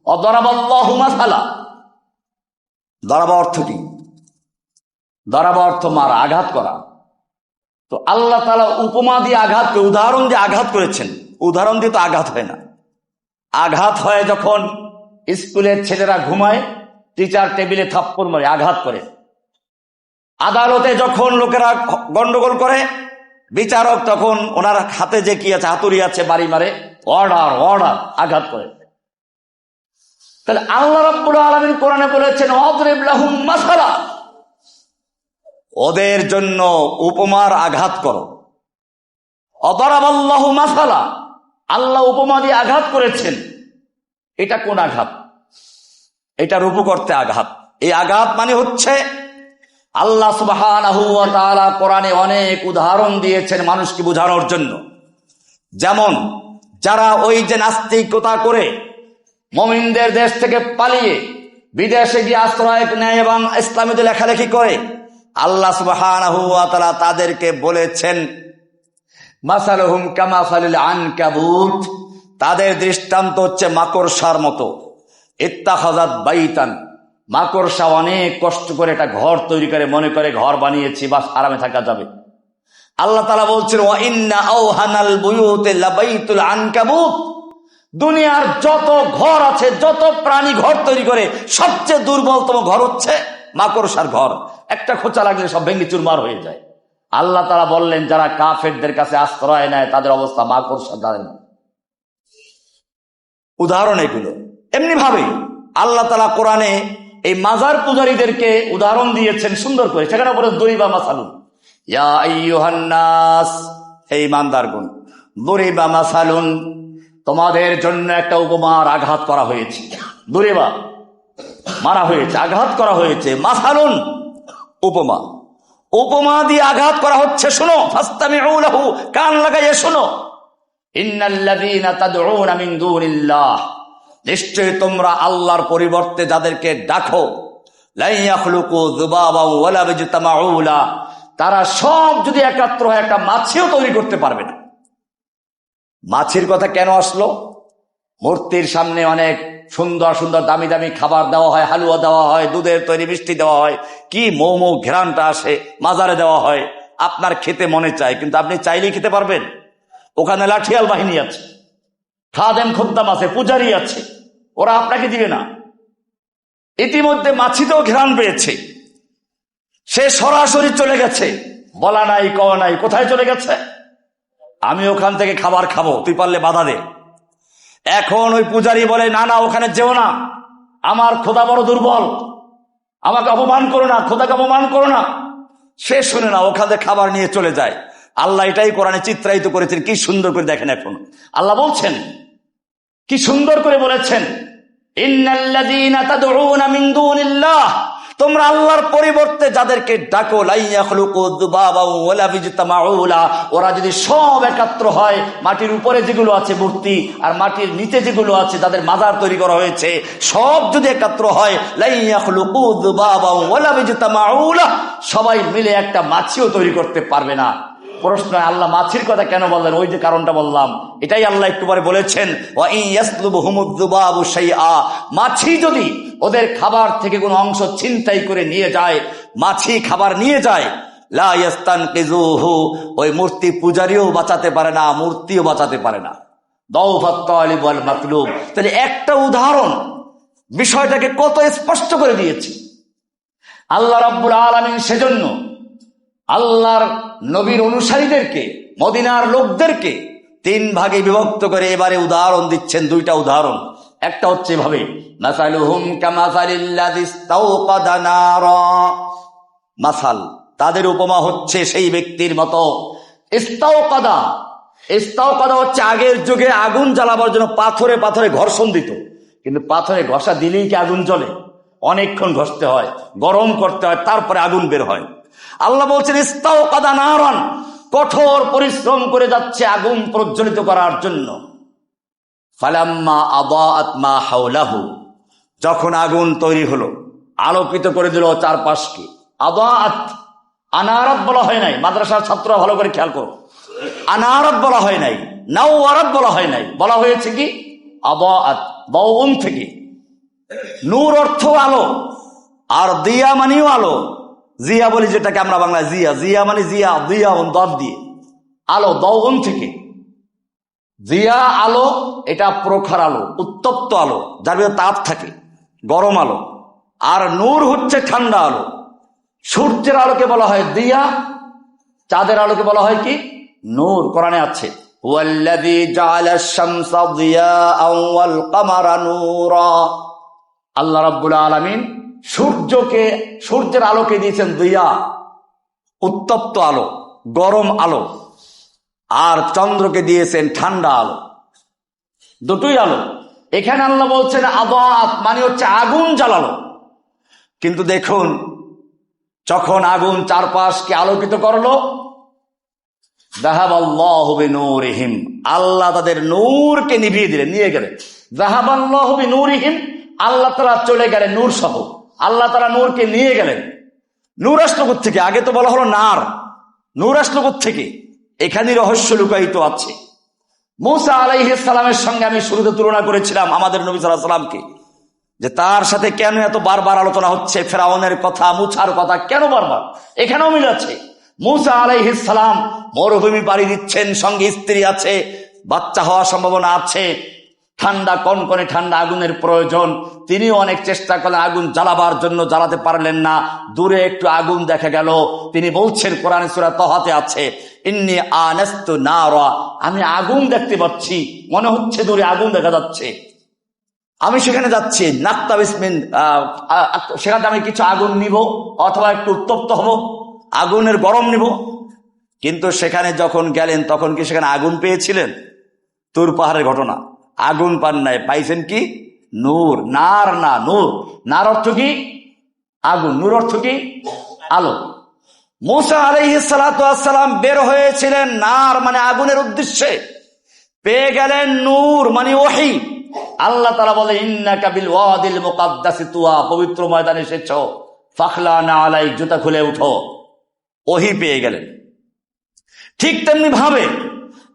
অদরাবাল্লাহু মাসালা। দরাবা অর্থ কি? দরাবা অর্থ মারা, আঘাত করা। তো আল্লাহ তাআলা উপমা দিয়ে আঘাত করে, উদাহরণ দিয়ে আঘাত করেছেন। উদাহরণ দিয়ে তো আঘাত হয় না। আঘাত হয় যখন স্কুলের ছেলেরা ঘুমায়, টিচার টেবিলে থাপ্পড় মারে, আঘাত করে। আদালতে যখন লোকেরা গন্ডগোল করে, বিচারক তখন ওনার হাতে যে কি আছে, হাতুড়ি আছে, বাড়ি মারে, অর্ডার অর্ডার, আঘাত করে। তাহলে আল্লাহ রাব্বুল আলামিন কোরআনে বলেছেন অদরিব লাহুম মাসালা, ওদের জন্য উপমার আঘাত করো। অদরাবাল্লাহু মাসালা, আল্লাহ উপমা দিয়ে আঘাত করেছেন। এটা কোন আঘাত? এটা রূপক অর্থে আঘাত। এই আঘাত মানে হচ্ছে আল্লাহ সুবহানাহু ওয়া তাআলা কোরআনে অনেক উদাহরণ দিয়েছেন মানুষকে বোঝানোর জন্য। যেমন যারা ওই যে নাস্তিকতা করে মুমিনদের দেশ থেকে পালিয়ে বিদেশে গিয়ে আশ্রয় নেয় এবং ইসলামীতে লেখালেখি করে, আল্লাহ সুবহানাহু ওয়া তাআলা তাদেরকে বলেছেন মাসালুহুম কামাসালিল আনকাবুত, তাদের দৃষ্টান্ত হচ্ছে মাকড়সার মতো। ইত্তাখাযাত বাইতান, মাকড়সা অনেক কষ্ট করে একটা ঘর তৈরি করে, মনে করে ঘর বানিয়েছি, বাস আরামে থাকা যাবে। আল্লাহ তাআলা বলছেন ওয়া ইন্না আওহানাল বুয়ুতি লাবাইতুল আনকাবুত, দুনিয়ার যত ঘর আছে, যত প্রাণী ঘর তৈরি করে, সবচেয়ে দুর্বলতম ঘর হচ্ছে মাকড়সার ঘর। একটা খোঁচা লাগলে সব ভেঙে চুরমার হয়ে যায়। আল্লাহ তাআলা বললেন যারা কাফেরদের কাছে আশ্রয় নেয় তাদের অবস্থা মাকড়সার দ্বারা। উদাহরণ এগুলো। এমনি ভাবে আল্লাহ তাআলা কোরআনে এই মাজার পূজারীদেরকে উদাহরণ দিয়েছেন সুন্দর করে। সেখানে বলে দরিবা মাসালুন ইয়া আইয়ুহান নাস, হে ইমানদারগণ, দরিবা মাসালুন, তোমাদের জন্য একটা উপমার আঘাত করা হয়েছে। দরিবা মারা হয়েছে, আঘাত করা হয়েছে। মাসালুন উপমা, উপমা দিয়ে আঘাত করা হচ্ছে। শোনো, ফাসতামিউ লাহু, কান লাগাইয়ে শোনো। ইন্নাল্লাযীনা তাদউনা মিন দুনিল্লাহ, নিশ্চয় তোমরা আল্লাহর পরিবর্তে যাদেরকে ডাকো, লা ইয়াখলুকু যুবাবান ওয়ালা বিজতামাউ লা, তারা সব যদি একাত্র হয় একটা মাছিও তৈরি করতে পারবে না। মাছির কথা কেন আসলো? মূর্তির সামনে অনেক সুন্দর সুন্দর দামি দামি খাবার দেওয়া হয়, হালুয়া দেওয়া হয়, দুধের তৈরি মিষ্টি দেওয়া হয়, কি মৌ ঘ্রাণটা আসে, মাজারে দেওয়া হয়। আপনার খেতে মনে চায়, কিন্তু আপনি চাইলেই খেতে পারবেন? ওখানে লাঠিয়াল বাহিনী আছে, খাদেম খদ্দাম আছে, পূজারি আছে, ওরা আপনাকে দিবে না। ইতিমধ্যে মাছিতেও ঘ্রাণ পেয়েছে, সে সরাসরি চলে গেছে, বলা নাই কওয়া নাই, কোথায় চলে গেছে? আমি ওখান থেকে খাবার খাবো, তুই পারলে বাধা দে। এখন ওই পূজারী বলে, না না, ওখানে যেও না, আমার খোদা বড় দুর্বল, আমাকে অপমান করো না, খোদাকে অপমান করো না। সে শুনে না, ওখান থেকে খাবার নিয়ে চলে যায়। আল্লাহ এটাই কোরআনে চিত্রায়িত করেছেন, কি সুন্দর করে দেখেন। এখন আল্লাহ বলছেন, কি সুন্দর করে বলেছেন, ইন্নাল্লাযীনা তাদউনা মিন দুনিল্লাহ, তোমরা আল্লাহর পরিবর্তে যাদেরকে ডাকো, লা ইয়াখলুকু যুবাবাও ওয়ালা বিজতামাউলা, ওরা যদি সব একাত্র হয়, মাটির উপরে যেগুলো আছে মূর্তি আর মাটির নিচে যেগুলো আছে যাদের মাজার তৈরি করা হয়েছে, সব যদি একাত্র হয়, লা ইয়াখলুকু যুবাবাও ওয়ালা বিজতামাউলা, সবাই মিলে একটা মাছিও তৈরি করতে পারবে না। প্রশ্ন, আল্লাহ মাছির কথা কেন বললেন? ওই যে কারণটা বললাম, এটাই আল্লাহ একটু পরে বলেছেন, ওয়া ইন ইয়াসলুবহুমুয যুবাবু শাইআ, মাছি যদি ওদের খাবার থেকে কোনো অংশ ছিনতাই করে নিয়ে যায়, মাছি খাবার নিয়ে যায়, লা ইয়াস্তানকিযুহু, ওই মূর্তি পূজারীও বাঁচাতে পারে না, মূর্তিও বাঁচাতে পারে না। দাউফাত তালিব ওয়াল মাতলুব। তাহলে একটা উদাহরণ বিষয়টাকে কত স্পষ্ট করে দিয়েছে আল্লাহ রাব্বুল আলামিন। সেজন্য আল্লাহর নবীর অনুসারীদেরকে, মদিনার লোকদেরকে 3 ভাগে বিভক্ত করে এবারে উদাহরণ দিচ্ছেন, 2টা উদাহরণ। একটা হচ্ছে এভাবে, মাসালুহুম কামাসালিল্লাযী ইসতাওকাদা নারা, মাসাল, তাদের উপমা হচ্ছে সেই ব্যক্তির মতো। ইস্তাওকাদা, ইস্তাওকাদা হচ্ছে আগের যুগে আগুন জ্বালাবার জন্য পাথরে পাথরে ঘর্ষণ দিত, কিন্তু পাথরে ঘষা দিলেই কি আগুন জ্বলে? অনেকক্ষণ ঘষতে হয়, গরম করতে হয়, তারপরে আগুন বের হয়। আল্লাহ বলছেন ইস্তাওকাদা নারান, কঠোর পরিশ্রম করে যাচ্ছে আগুন প্রজ্বলিত করার জন্য। ফালাম্মা আদাআত মা হাওলাহু, যখন আগুন তৈরি হলো, আলোকিত করে দিল চারপাশকে। আদাআত, আনারাত বলা হয় নাই, মাদ্রাসার ছাত্ররা ভালো করে খেয়াল করো, আনারাত বলা হয় নাই, নাওয়ারাত বলা হয় নাই, বলা হয়েছে কি আদাআত, দাউন থেকে। নূর অর্থ আলো, আর দিয়া মানেও আলো। জিয়া বলি যেটাকে আমরা বাংলায় জিয়া, জিয়া মানে জিয়া, দিয়া দব দিয়ে আলো, দাউন থেকে। জিয়া আলো, এটা প্রখর আলো, উত্তপ্ত আলো, যার ভিতরে তাপ থাকে, গরম আলো। আর নূর হচ্ছে ঠান্ডা আলো। সূর্যের আলোকে বলা হয় দিয়া, চাঁদের আলোকে বলা হয় কি নূর। কোরআনে আছে, ওয়াল্লাযী জাআলাশ শামসা দিয়াআন ওয়াল কামারা নূরা, আল্লাহ রাব্বুল আলামিন সূর্যকে, সূর্যের আলোকে দিয়েছেন দিয়া, উত্তপ্ত আলো, গরম আলো, আর চন্দ্রকে দিয়েছেন ঠান্ডা আলো, দুটোই আলো। এখানে আল্লাহ বলছেন আদাআত মানে হচ্ছে আগুন জ্বালালো। কিন্তু দেখুন, যখন আগুন চারপাশকে আলোকিত করলো, যাহাবাল্লাহু বিনূরিহিম, আল্লাহ তাদের নূরকে নিভিয়ে দিলেন, নিয়ে গেলেন। যাহাবাল্লাহু বিনূরিহিম, আল্লাহ তাআলা চলে গেলেন নূর সহ, আল্লাহ তাআলা নূরকে নিয়ে গেলেন। নূর আসলো থেকে? আগে তো বলা হলো নার, নূর আসলো থেকে? এখানে রহস্য লুকায়িত আছে। মূসা আলাইহিস সালামের সঙ্গে আমি শুরুতে তুলনা করেছিলাম আমাদের নবী সাল্লাল্লাহু আলাইহি সাল্লামকে, যে তার সাথে কেন এত বারবার আলোচনা হচ্ছে ফেরাউনের কথা, মুসার কথা, কেন বারবার? এখানেও মিল আছে। মূসা আলাইহিস সালাম মরুভূমি পাড়ি দিচ্ছেন, সঙ্গে স্ত্রী আছে, বাচ্চা হওয়ার সম্ভাবনা আছে, ঠান্ডা, কনকনে ঠান্ডা আগুনের প্রয়োজন। তিনিও অনেক চেষ্টা করলেন আগুন জ্বালাবার জন্য, জ্বালাতে পারলেন না। দূরে একটু আগুন দেখা গেল। তিনি বলছেন, কোরআনে সূরা তাহাতে আছে, ইন্নী আনাস্তু নারা, আমি আগুন দেখতে পাচ্ছি, মনে হচ্ছে দূরে আগুন দেখা যাচ্ছে, আমি সেখানে যাচ্ছি। নাক্তাবিসমিন, সেখানে আমি কিছু আগুন নিব, অথবা একটু উত্তপ্ত হব, আগুনের গরম নিব। কিন্তু সেখানে যখন গেলেন, তখন কি সেখানে আগুন পেয়েছিলেন? তুর পাহাড়ের ঘটনা, আগুন পান নাই, পাইছেন কি নূর। নার না, নূর। নার অর্থ কি আগুন, নূর অর্থ কি আলো। মূসা আলাইহিস সালাতু ওয়াস সালাম বের হয়েছিলেন নার মানে আগুনের উদ্দেশ্যে, পেয়ে গেলেন নূর মানে ওহী। আল্লাহ তাআলা বলে, ইন্নাকা বিল ওয়াদিল মুকাদ্দাসি তুয়া, পবিত্র ময়দানে এসেছো, ফাখলানা আলাইক, জুতা খুলে উঠো। ওহী পেয়ে গেলেন। ঠিক তেমনি ভাবে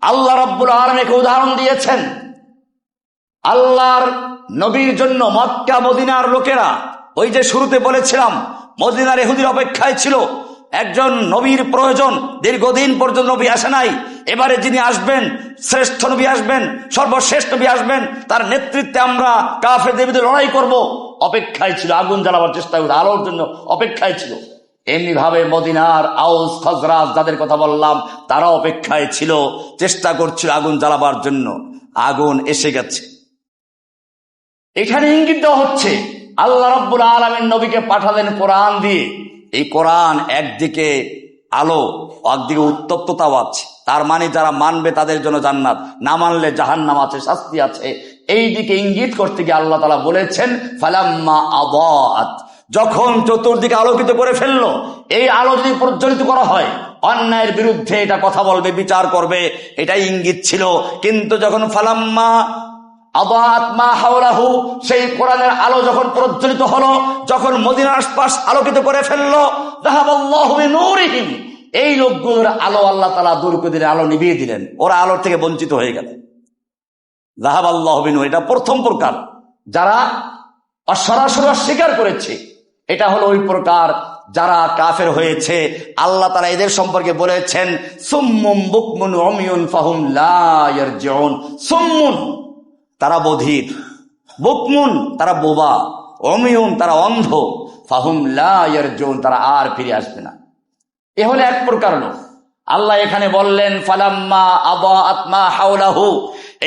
আল্লাহ রাব্বুল আলামিন এক উদাহরণ দিয়েছেন। আল্লাহর নবীর জন্য মক্কা মদিনার লোকেরা, ওই যে শুরুতে বলেছিলাম, মদিনার ইহুদির অপেক্ষায় ছিল একজন নবীর প্রয়োজন। দীর্ঘদিন পর্যন্ত নবী আসে নাই, এবারে যিনি আসবেন, শ্রেষ্ঠ নবী আসবেন, সর্বশ্রেষ্ঠ নবী আসবেন, তার নেতৃত্বে আমরা কাফেরদের বিরুদ্ধে লড়াই করব, অপেক্ষায় ছিল। আগুন জ্বালাবার চেষ্টা করে, আলোর জন্য অপেক্ষায় ছিল। এমনি ভাবে মদিনার আউস খাজরাজ যাদের কথা বললাম তারা অপেক্ষায় ছিল, চেষ্টা করছিল আগুন জ্বালাবার জন্য। আগুন এসে গেছে। এখানে ইঙ্গিত দেওয়া হচ্ছে আল্লাহ রাব্বুল আলামিন নবীকে পাঠালেন কোরআন দিয়ে। এই কোরআন একদিকে আলো, একদিকে উত্তপ্ততাও আছে। তার মানে যারা মানবে তাদের জন্য জান্নাত, না মানলে জাহান্নাম আছে, শাস্তি আছে। এই দিকে ইঙ্গিত করতে গিয়ে আল্লাহ তাআলা বলেছেন ফালাম্মা আদাআত, যখন চতুর্দিকে আলোকিত করে ফেললো। এই আলো যদি প্রজ্বলিত করা হয়, অন্যায়ের বিরুদ্ধে এটা কথা বলবে, বিচার করবে, এটাই ইঙ্গিত ছিল। কিন্তু যখন ফালাম্মা আদাআত মা হাওলাহু, সেই কোরআনের আলো যখন প্রজ্বলিত হলো, যখন মদিনার আশপাশ আলোকিত করে ফেললো, যাহাবাল্লাহু বিনূরিহিম, এই লোকগুলোর আলো আল্লাহ তাআলা দূর করে দিলেন, আলো নিভিয়ে দিলেন, ওরা আলোর থেকে বঞ্চিত হয়ে গেল। যাহাবাল্লাহু বিনূর, এটা প্রথম প্রকার যারা সরাসরি অস্বীকার করেছে। এটা হলো ওই প্রকার যারা কাফের হয়েছে। আল্লাহ তাআলা এদের সম্পর্কে বলেছেন সুম্মুম বুকমুন উমিয়ুন ফাহুম লা ইয়ারজিউন। সুম্মুন তারা বধির, বুকমুন তারা বোবা, উমিয়ুন তারা অন্ধ, ফাহুম লা ইয়ারজিউন তারা আর ফিরে আসবে না। এ হলো এক প্রকার লোক। আল্লাহ এখানে বললেন ফালাম্মা আদাআত মা হাওলাহু,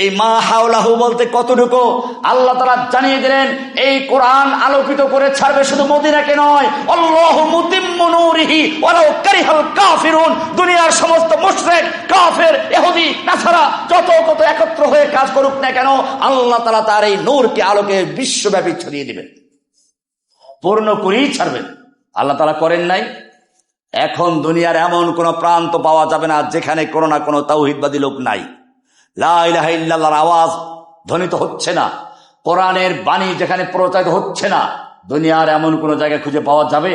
এই মা হাওলাহু বলতে কতটুকু আল্লাহ তাআলা জানিয়ে দিলেন। এই কোরআন আলোকিত করে ছাড়বে শুধু মদিনাকে নয়, আল্লাহু মুতিম্মু নূরিহি ওয়ালাউ কারিহাল কাফিরুন। দুনিয়ার সমস্ত মুশরিক, কাফের, ইহুদি, নাসারা যত কত একত্র হয়ে কাজ করুক না কেন, আল্লাহ তাআলা তার এই নূরকে, আলোকে বিশ্বব্যাপী ছড়িয়ে দিবেন, পূর্ণ করেই ছাড়বেন। আল্লাহ তাআলা করেন নাই। এখন দুনিয়ার এমন কোন প্রান্ত পাওয়া যাবে না যেখানে কোনো না কোনো তাওহীদবাদী লোক নাই। লা ইলাহা ইল্লাল্লাহর আওয়াজ ধ্বনিত হচ্ছে না, কোরআনের বাণী যেখানে প্রচারিত হচ্ছে না, দুনিয়ার এমন কোন জায়গায় খুঁজে পাওয়া যাবে?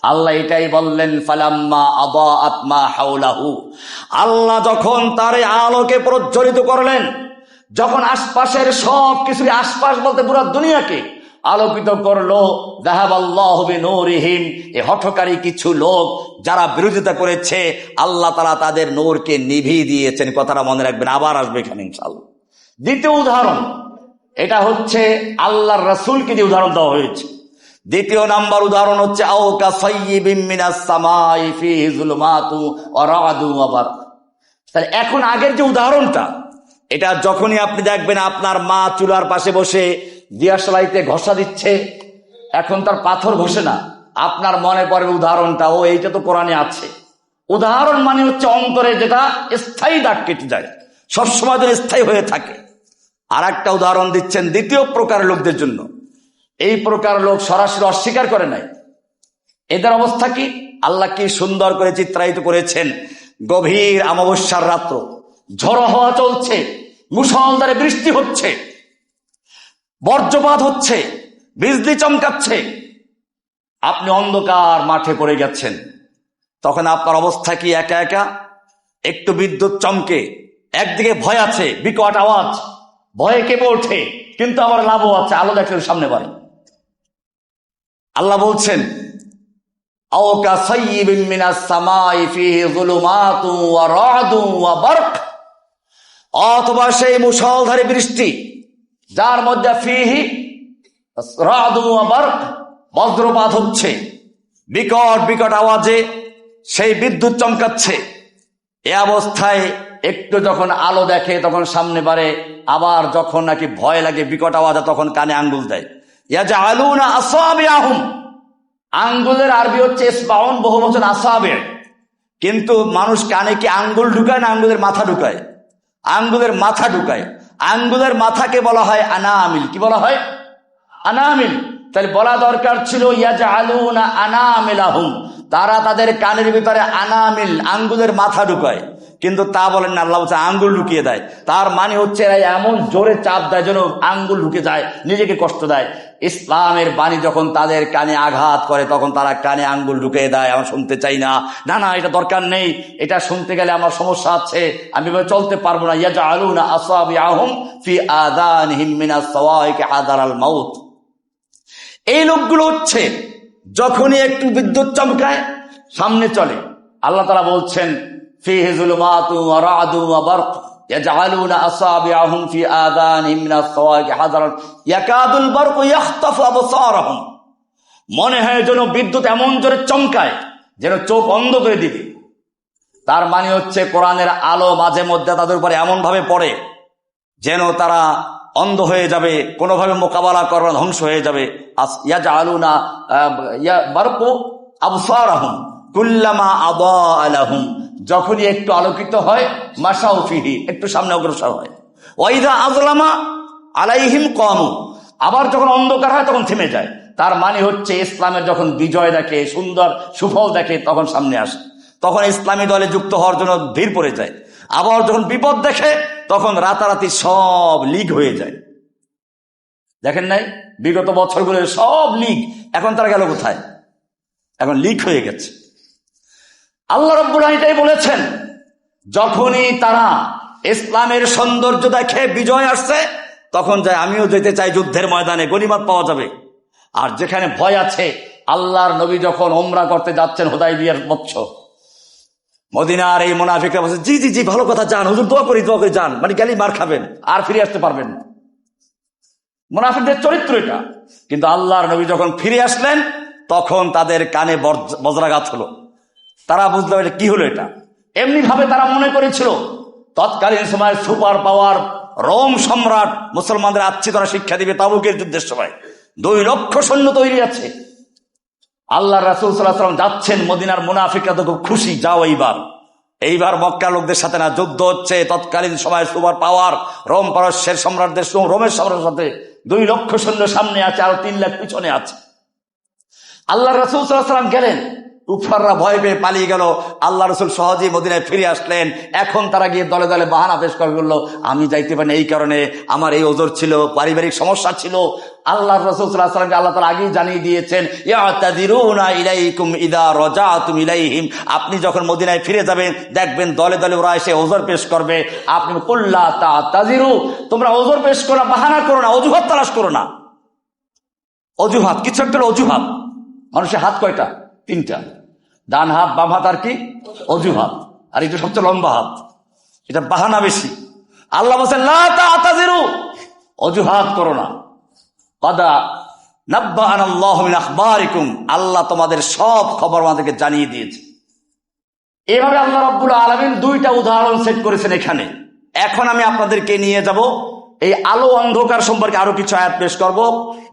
আল্লাহ এটাই বললেন ফালাম্মা আদাআত মা হাওলাহু। আল্লাহ যখন তার আলোকে প্রজ্বলিত করলেন, যখন আশপাশের সব কিছু, আশপাশ বলতে পুরো দুনিয়াকে আলোকিত করলো, যাহাবাল্লাহু বিনূরিহিম, এই হঠকারী কিছু লোক যারা বিরোধিতা করেছে, আল্লাহ তাআলা তাদের নূরকে নিভিয়ে দিয়েছেন। কথাটা মনে রাখবেন, আবার আসবে এখানে ইনশাআল্লাহ। দ্বিতীয় উদাহরণ, এটা হচ্ছে আল্লাহর রাসূলকে দিয়ে উদাহরণ দেওয়া হয়েছে। দ্বিতীয় নাম্বার উদাহরণ হচ্ছে আও কাসাইয়্যিবিম মিনাস সামাই ফীহি যুলুমাতু ওয়া রা'দু ওয়া বারক। তাহলে এখন আগের যে উদাহরণটা, এটা যখনই আপনি দেখবেন আপনার মা চুলার পাশে বসে দিয়াশলাইতে ঘষা দিচ্ছে, এখন তার পাথর ঘষে না, আপনার মনে পড়বে উদাহরণটা, ও এইটা তো কোরআনে আছে। উদাহরণ মানে হচ্ছে অন্তরে যেটা স্থায়ী দাগ কেটে যায়, সবসময় যেন স্থায়ী হয়ে থাকে। আর একটা উদাহরণ দিচ্ছেন দ্বিতীয় প্রকার লোকদের জন্য। এই প্রকার লোক সরাসরি অস্বীকার করে নাই। এদের অবস্থা কি? আল্লাহ কি সুন্দর করে চিত্রায়িত করেছেন। গভীর অমাবস্যার রাত্র, ঝড়ো হাওয়া চলছে, মুষলধারে বৃষ্টি হচ্ছে, বজ্রপাত হচ্ছে, বিজলি চমকাচ্ছে, আপনি অন্ধকার মাঠে পড়ে গেছেন। তখন আপনার অবস্থা কি? একা একা, একটু বিদ্যুৎ চমকে, একদিকে ভয় আছে, বিকট আওয়াজ, ভয়ে কেঁপে ওঠে, কিন্তু আবার লাভও আছে, আলো দেখলে সামনে বাড়ে। আল্লাহ বলছেন আও কাসাইয়্যিবিম মিনাস সামাই ফীহি যুলুমাতুন ওয়া রা'দুন ওয়া বারক, অথবা সেই মুষলধারে বৃষ্টি যার মধ্যে ফীহি রা'দুন ওয়া বারক, বজ্রপাত হচ্ছে, বিকট বিকট আওয়াজে সেই বিদ্যুৎ চমকাচ্ছে। এ অবস্থায় একটু যখন আলো দেখে তখন সামনে বাড়ে, আবার যখন নাকি ভয় লাগে, বিকট আওয়াজে, তখন কানে আঙ্গুল দেয়। ইয়াজআলুনা আসাবিআহুম, আঙ্গুলের আরবি হচ্ছে ইসবাউন, বহু বচন আসাবি। কিন্তু মানুষ কানে কি আঙ্গুল ঢুকায় না আঙ্গুলের মাথা ঢুকায়? আঙ্গুলের মাথা ঢুকায়। আঙ্গুলের মাথাকে বলা হয় আনামিল। কি বলা হয়? আনামিল। তাহলে বলা দরকার ছিল ইয়াজআলুনা আনামিলাহুম, তারা তাদের কানের ভিতরে আনামিল, আঙ্গুলের মাথা ঢুকায়। কিন্তু তা বলেন না, আল্লাহ বলছে আঙ্গুল ঢুকিয়ে দেয়। তার মানে হচ্ছে এরা এমন জোরে চাপ দেয় যেন আঙ্গুল ঢুকে যায়, নিজেকে কষ্ট দেয়। ইসলামের বাণী যখন তাদের কানে আঘাত করে তখন তারা কানে আঙ্গুল ঢুকিয়ে দেয়, আমি শুনতে চাই না, না না এটা দরকার নেই, এটা শুনতে গেলে আমার সমস্যা আছে, আমি চলতে পারবো না। ইয়াজআলুনা আসাবিআহুম ফি আযানিহিম মিনাস সাওয়াইকি হাদারাল মাউত। এই লোকগুলো হচ্ছে যখনই একটু বিদ্যুৎ চমকায় সামনে চলে। আল্লাহ তাআলা বলছেন ফীহি যুলুমাতুন ওয়া রা'দুন ওয়া বারক ইয়াজআলুনা আসাবিআহুম ফি আযানিহিম মিনাস সাওয়াইকি হাদারাল ইয়াকাদুল বারকু ইয়াখতাফু আবসারাহুম, মনে হয় যেন বিদ্যুৎ এমন জোরে চমকায় যেন চোখ অন্ধ করে দিবে। তার মানে হচ্ছে কোরআনের আলো মাঝে মধ্যে তাদের উপরে এমন ভাবে পড়ে যেন তারা অন্ধ হয়ে যাবে, কোনোভাবে মোকাবেলা করা ধ্বংস হয়ে যাবে। ইয়াজআলুনা বারকু আবসারহুম কুল্লামা আদাআ লাহুম, যখনই একটু আলোকিত হয় মাশাউ ফিহি, একটু সামনে অগ্রসর হয়। ওয়াইদা আযলামা আলাইহিম কামু, আবার যখন অন্ধকার হয় তখন থেমে যায়। তার মানে হচ্ছে ইসলামের যখন বিজয় দেখে, সুন্দর সুফল দেখে, তখন সামনে আসে, তখন ইসলামী দলে যুক্ত হওয়ার জন্য ভিড় পড়ে যায়। আবার যখন বিপদ দেখে তখন রাতারাতি সব লীগ হয়ে যায়। দেখেন নাই বিগত বছরগুলোর সব লীগ, এখন তারা গেল কোথায়? এখন লীগ হয়ে গেছে। আল্লাহ রাব্বুল আলামিন এটাই বলেছেন, যখনই তারা ইসলামের সৌন্দর্য দেখে বিজয় আসছে তখন যায় আমিও যেতে চাই যুদ্ধের ময়দানে, গনিমত পাওয়া যাবে। আর যেখানে ভয় আছে, আল্লাহর নবী যখন ওমরা করতে যাচ্ছেন হুদায়বিয়ার মৎস্য, মদিনার এই মুনাফিকরা বলছে জি জি জি ভালো কথা, যান হুজুর, দোয়া করে যান, মানে গেলেই মার খাবেন, আর ফিরে আসতে পারবেন না। মুনাফিকদের চরিত্র এটা। কিন্তু আল্লাহর নবী যখন ফিরে আসলেন তখন তাদের কানে বজ্রাঘাত হলো, তারা বুঝলো এটা কি হলো। এটা এমনি ভাবে তারা মনে করেছিল তৎকালীন সময় সুপার পাওয়ার রোম সম্রাট মুসলমানদের আচ্ছিতরা শিক্ষা দিবে তাবুকের যুদ্ধের সময় 2 লক্ষ সৈন্য তৈরি আছে। আল্লাহ রাসূল সাল্লাল্লাহু আলাইহি ওয়াসাল্লাম যাচ্ছেন, মদিনার মুনাফিকরা তো খুব খুশি, যাও এইবার মক্কা লোকদের সাথে না, যুদ্ধ হচ্ছে তৎকালীন সময় সুপার পাওয়ার রোম পারস্যের সম্রাটদের, রোমের সম্রাটের সাথে 2 লক্ষ সৈন্য সামনে আছে, আর 3 লাখ পিছনে আছে। আল্লাহ রাসূল সাল্লাল্লাহু আলাইহি ওয়াসাল্লাম গেলেন, কুফাররা ভয় পেয়ে পালিয়ে গেল। আল্লাহ রাসূল সহজেই মদিনায় ফিরে আসলেন। এখন তারা গিয়ে দলে দলে বাহানা পেশ করে বলল, আমি যাইতে পারি এই কারণে, আমার এই ওজর ছিল, পারিবারিক সমস্যা ছিল। আল্লাহ রাসূল সাল্লাল্লাহু আলাইহি ওয়াসাল্লামকে আল্লাহ তাআলা আগেই জানিয়ে দিয়েছেন, ইয়াতাযিরুনা ইলাইকুম ইযা রাজাতুম ইলাইহিম, আপনি যখন মদিনায় ফিরে যাবেন দেখবেন দলে দলে ওরা এসে ওজর পেশ করবে। আপনি কুল্লা তাতাযিরু, তোমরা ওজর পেশ করো, বাহানা করো না, অজুহাত তালাশ করো না। অজুহাত, কিছু একটা অজুহাত। মানুষের হাত কয়টা? 3টা, ডান হাত বাম হাত আর কি অজুহাত, আর এটা সবচেয়ে লম্বা হাত, এটা বাহানা বেশি। আল্লাহ বলেন লা তাতাযিরু, অজুহাত করো না। কাদা নাব্বাআনাল্লাহু মিন আখবারিকুম, আল্লাহ তোমাদের সব খবর আমাদেরকে জানিয়ে দিয়েছে। এভাবে আল্লাহ রাব্বুল আলামিন 2টা উদাহরণ সেট করেছেন এখানে। এখন আমি আপনাদেরকে নিয়ে যাব এই আলো অন্ধকার সম্পর্কে আরো কিছু আয়াত পেশ করব,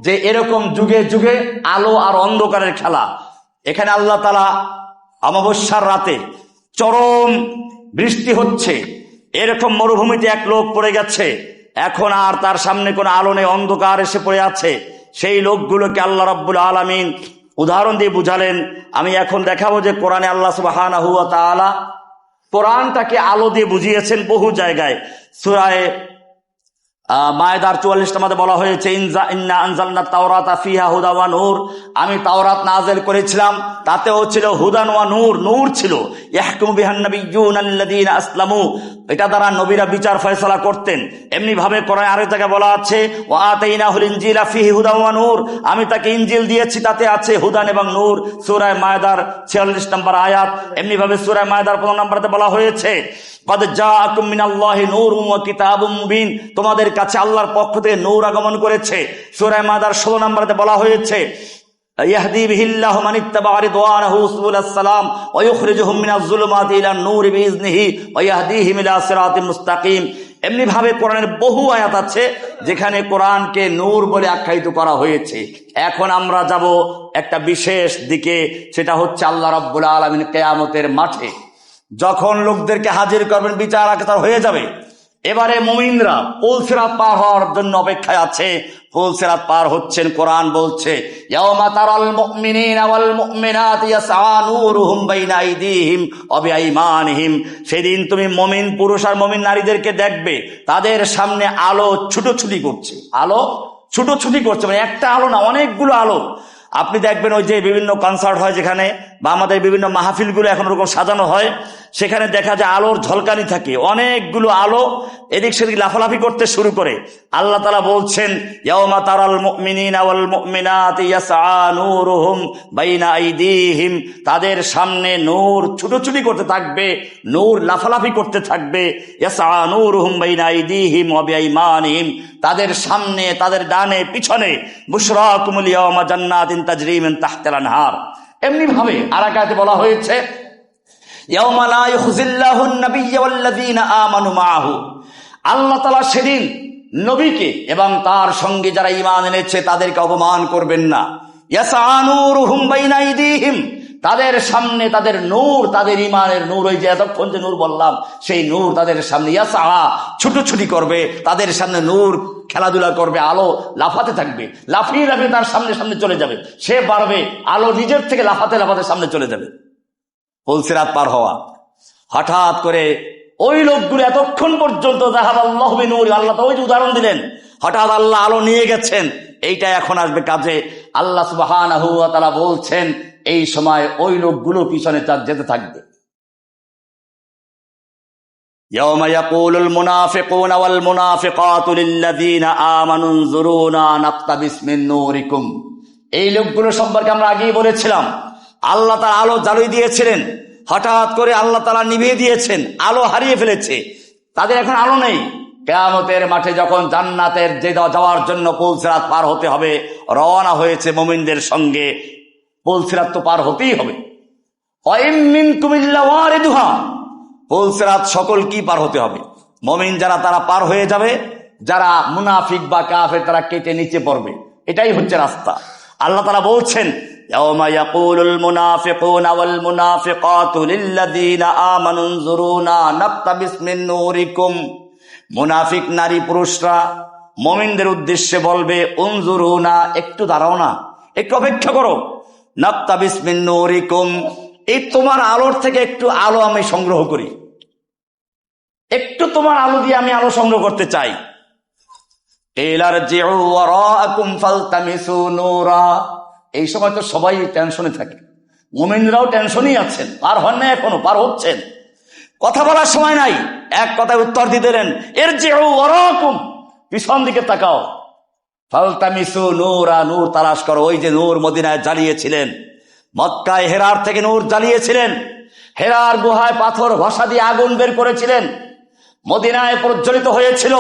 যে এরকম যুগে যুগে আলো আর অন্ধকারের খেলা। এখানে আল্লাহ তাআলা অমাবস্যার রাতে চরম বৃষ্টি হচ্ছে, এরকম মরুভূমিতে এক লোক পড়ে গেছে, এখন আর তার সামনে কোনো আলো নেই, অন্ধকার এসে পড়ে আছে। সেই লোকগুলোকে আল্লাহ রাব্বুল আলামিন উদাহরণ দিয়ে বুঝালেন। আমি এখন দেখাবো যে কোরআনে আল্লাহ সুবহানাহু ওয়া তাআলা কোরআনটাকে আলো দিয়ে বুঝিয়েছেন বহু জায়গায়। সূরা মায়দার 44 মধ্যে বলা হয়েছে, ইন্না আনজালনা তাওরাতা ফিহা হুদা ওয়া নূর, আমি তাওরাত নাযিল করেছিলাম, তাতেও ছিল হুদান ওয়া নূর, নূর ছিল। ইয়াহকুমু বিহান নাবিয়্যুনা আল্লাযীনা আসলামু, এটা দ্বারা নবীরা বিচার ফয়সালা করতেন। এমনি ভাবে কোরআনে আরেক জায়গায় বলা আছে, ওয়া আতাইনাহুল ইনজিলা ফিহি হুদা ওয়া নূর, আমি তাকে ইনজিল দিয়েছি, তাতে আছে হুদান এবং নূর। সূরা মায়দার 46 নম্বর আয়াত। এমনি ভাবে সূরা মায়দার 15 নম্বরে বলা হয়েছে, قد جاءكم من الله نور وكتاب مبين, তোমাদের কাছে আল্লাহর পক্ষ থেকে নূর আগমন করেছে। সূরা মায়দার 16 নম্বরে বলা হয়েছে, ইয়াহদি বিহিল্লাহু মান ইত্তাবা'a রিদওয়ানাহু সুবুলাস সালাম ওয়া ইখরিজুহুম মিনাজ যুলুমাতি ইলান নূরি বিইজনিহি ওয়া ইয়াহদিহিম ইলা সিরাতিন মুস্তাকিম। এমনি ভাবে কোরআনের বহু আয়াত আছে যেখানে কোরআনকে নূর বলে আখ্যায়িত করা হয়েছে। এখন আমরা যাব একটা বিশেষ দিকে, সেটা হচ্ছে আল্লাহ রাব্বুল আলামিন কিয়ামতের মাঠে যখন লোকদেরকে হাজির করবেন, বিচার আকার হয়ে যাবে। এবারে মুমিনরা পুল সিরাত পার হওয়ার জন্য অপেক্ষায় আছে। পুল সিরাত পার হচ্ছেন, কোরআন বলছে, ইয়াওমা তারাল মুমিনিনা ওয়াল মুমিনাতি ইয়াসআ নূরুহুম বাইনা আইদিহিম ওয়া বিআইমানিহিম, সেদিন তুমি মুমিন পুরুষ আর মুমিন নারীদেরকে দেখবে, তাদের সামনে আলো ছুটোছুটি করছে। আলো ছুটোছুটি করছে, মানে একটা আলো না, অনেকগুলো আলো। আপনি দেখবেন ওই যে বিভিন্ন কনসার্ট হয় যেখানে, বা আমাদের বিভিন্ন মাহফিলগুলো এখন ওরকম সাজানো হয়, সেখানে দেখা যায় আলোর ঝলকানি থাকে, অনেকগুলো আলো এদিক সেদিক লাফালাফি করতে শুরু করে। আল্লাহ তাআলা বলছেন, ইয়াওমা তারাল মুমিনিনা ওয়াল মুমিনাতি ইয়াসআ নূরুহুম বাইনা আইদিহিম, তাদের সামনে নূর ছুটোছুটি করতে থাকবে, নূর লাফালাফি করতে থাকবে। ইয়াসআ নূরুহুম বাইনা আইদিহিম ওয়া বিআইমানিহিম, তাদের সামনে, তাদের ডানে পিছনে। বুশরাকুমুল ইয়াওমা জান্নাতিন তাজরি মিন তাহতিল আনহার, এমনি ভাবে আর এক আয়াতে বলা হয়েছে ইয়াউমা লা ইউখজিল্লাহুন নাবিয়্যা ওয়াল্লাযীনা আমানু মাআহু, আল্লাহ তাআলা সেদিন নবীকে এবং তার সঙ্গে যারা ঈমান এনেছে তাদেরকে অপমান করবেন না। ইয়াসআ নূরুহুম বাইনা আইদিহিম, তাদের সামনে তাদের নূর, তাদের ঈমানের নূর, ওই যে এতক্ষণ যে নূর বললাম সেই নূর তাদের সামনে ইয়াসআ ছুটোছুটি করবে, তাদের সামনে নূর খেলাধুলা করবে, আলো লাফাতে থাকবে, লাফিয়ে লাফিয়ে তার সামনে সামনে চলে যাবে, সে পারবে আলো নিজের থেকে লাফাতে লাফাতে সামনে চলে যাবে। পুলসিরাত পার হওয়া, হঠাৎ করে ওই লোকগুলো এতক্ষণ পর্যন্ত যাহাবাল্লাহু বিনূরি, আল্লাহ তো ওই যে উদাহরণ দিলেন, হঠাৎ আল্লাহ আলো নিয়ে গেছেন, এইটা এখন আসবে কাজে। আল্লাহ সুবহানাহু ওয়া তাআলা বলছেন এই সময় ওই লোকগুলো পিছনে তার যেতে থাকবে। ইয়াউমা ইয়াকুলুল মুনাফিকুনা ওয়াল মুনাফিকাতু লিল্লাযীনা আমানু উনজুরুনা নাকতাবিস মিন নূরিকুম, এই লোকগুলো সম্পর্কে আমরা আগেই বলেছিলাম আল্লাহ তার আলো জ্বালিয়ে দিয়েছিলেন, হঠাৎ করে আল্লাহ তাআলা নিভিয়ে দিয়েছেন, আলো হারিয়ে ফেলেছে, তাদের এখন আলো নেই। কিয়ামতের মাঠে যখন জান্নাতের যে যাওয়ার জন্য পুলসিরাত পার হতে হবে, রওনা হয়েছে মুমিনদের সঙ্গে, পুলসিরাত তো পার হতেই হবে। ওয়াইম মিনকুম ইল্লা ওয়ারিদুহা, পুলসিরাত সকল কি পার হতে হবে, মুমিন যারা তারা পার হয়ে যাবে, যারা মুনাফিক বা কাফের তারা কেটে নিচে পড়বে, এটাই হচ্ছে রাস্তা। আল্লাহ তাআলা বলছেন ইয়াউমা ইয়াকুলুল মুনাফিকুনা ওয়াল মুনাফিকাতু লিল্লাযীনা আমানু উনজুরুনা নাকতাবিস মিন নূরিকুম, মুনাফিক নারী পুরুষরা মুমিনদের উদ্দেশ্যে বলবে উনজুরুনা, একটু দাঁড়াও না, একটু অপেক্ষা করো, নাকতাবিস মিন নূরিকুম, এই তোমার আলোর থেকে একটু আলো আমি সংগ্রহ করি, একটু তোমার আলো দিয়ে আমি আলো সংগ্রহ করতে চাই। ইলারজিউ ওয়ারাআকুম ফালতামিসু নূরা, এই সময় তো সবাই টেনশনে থাকে, মুমিনরাও টেনশনই আছেন, পার হন না, এখনো পার হচ্ছেন, কথা বলার সময় নাই, এক কথায় উত্তর দিয়ে দিলেন ইরজিউ ওয়ারাআকুম, পিছন দিকে তাকাও, ফালতামিসু নূরা, নূর তালাশ করো। ওই যে নূর মদিনায় জ্বালিয়েছিলেন, মক্কায় হেরার থেকে নূর জ্বালিয়েছিলেন, হেরার গুহায় পাথর ঘষা দিয়ে আগুন বের করেছিলেন, মদিনায় প্রজ্বলিত হয়েছিল,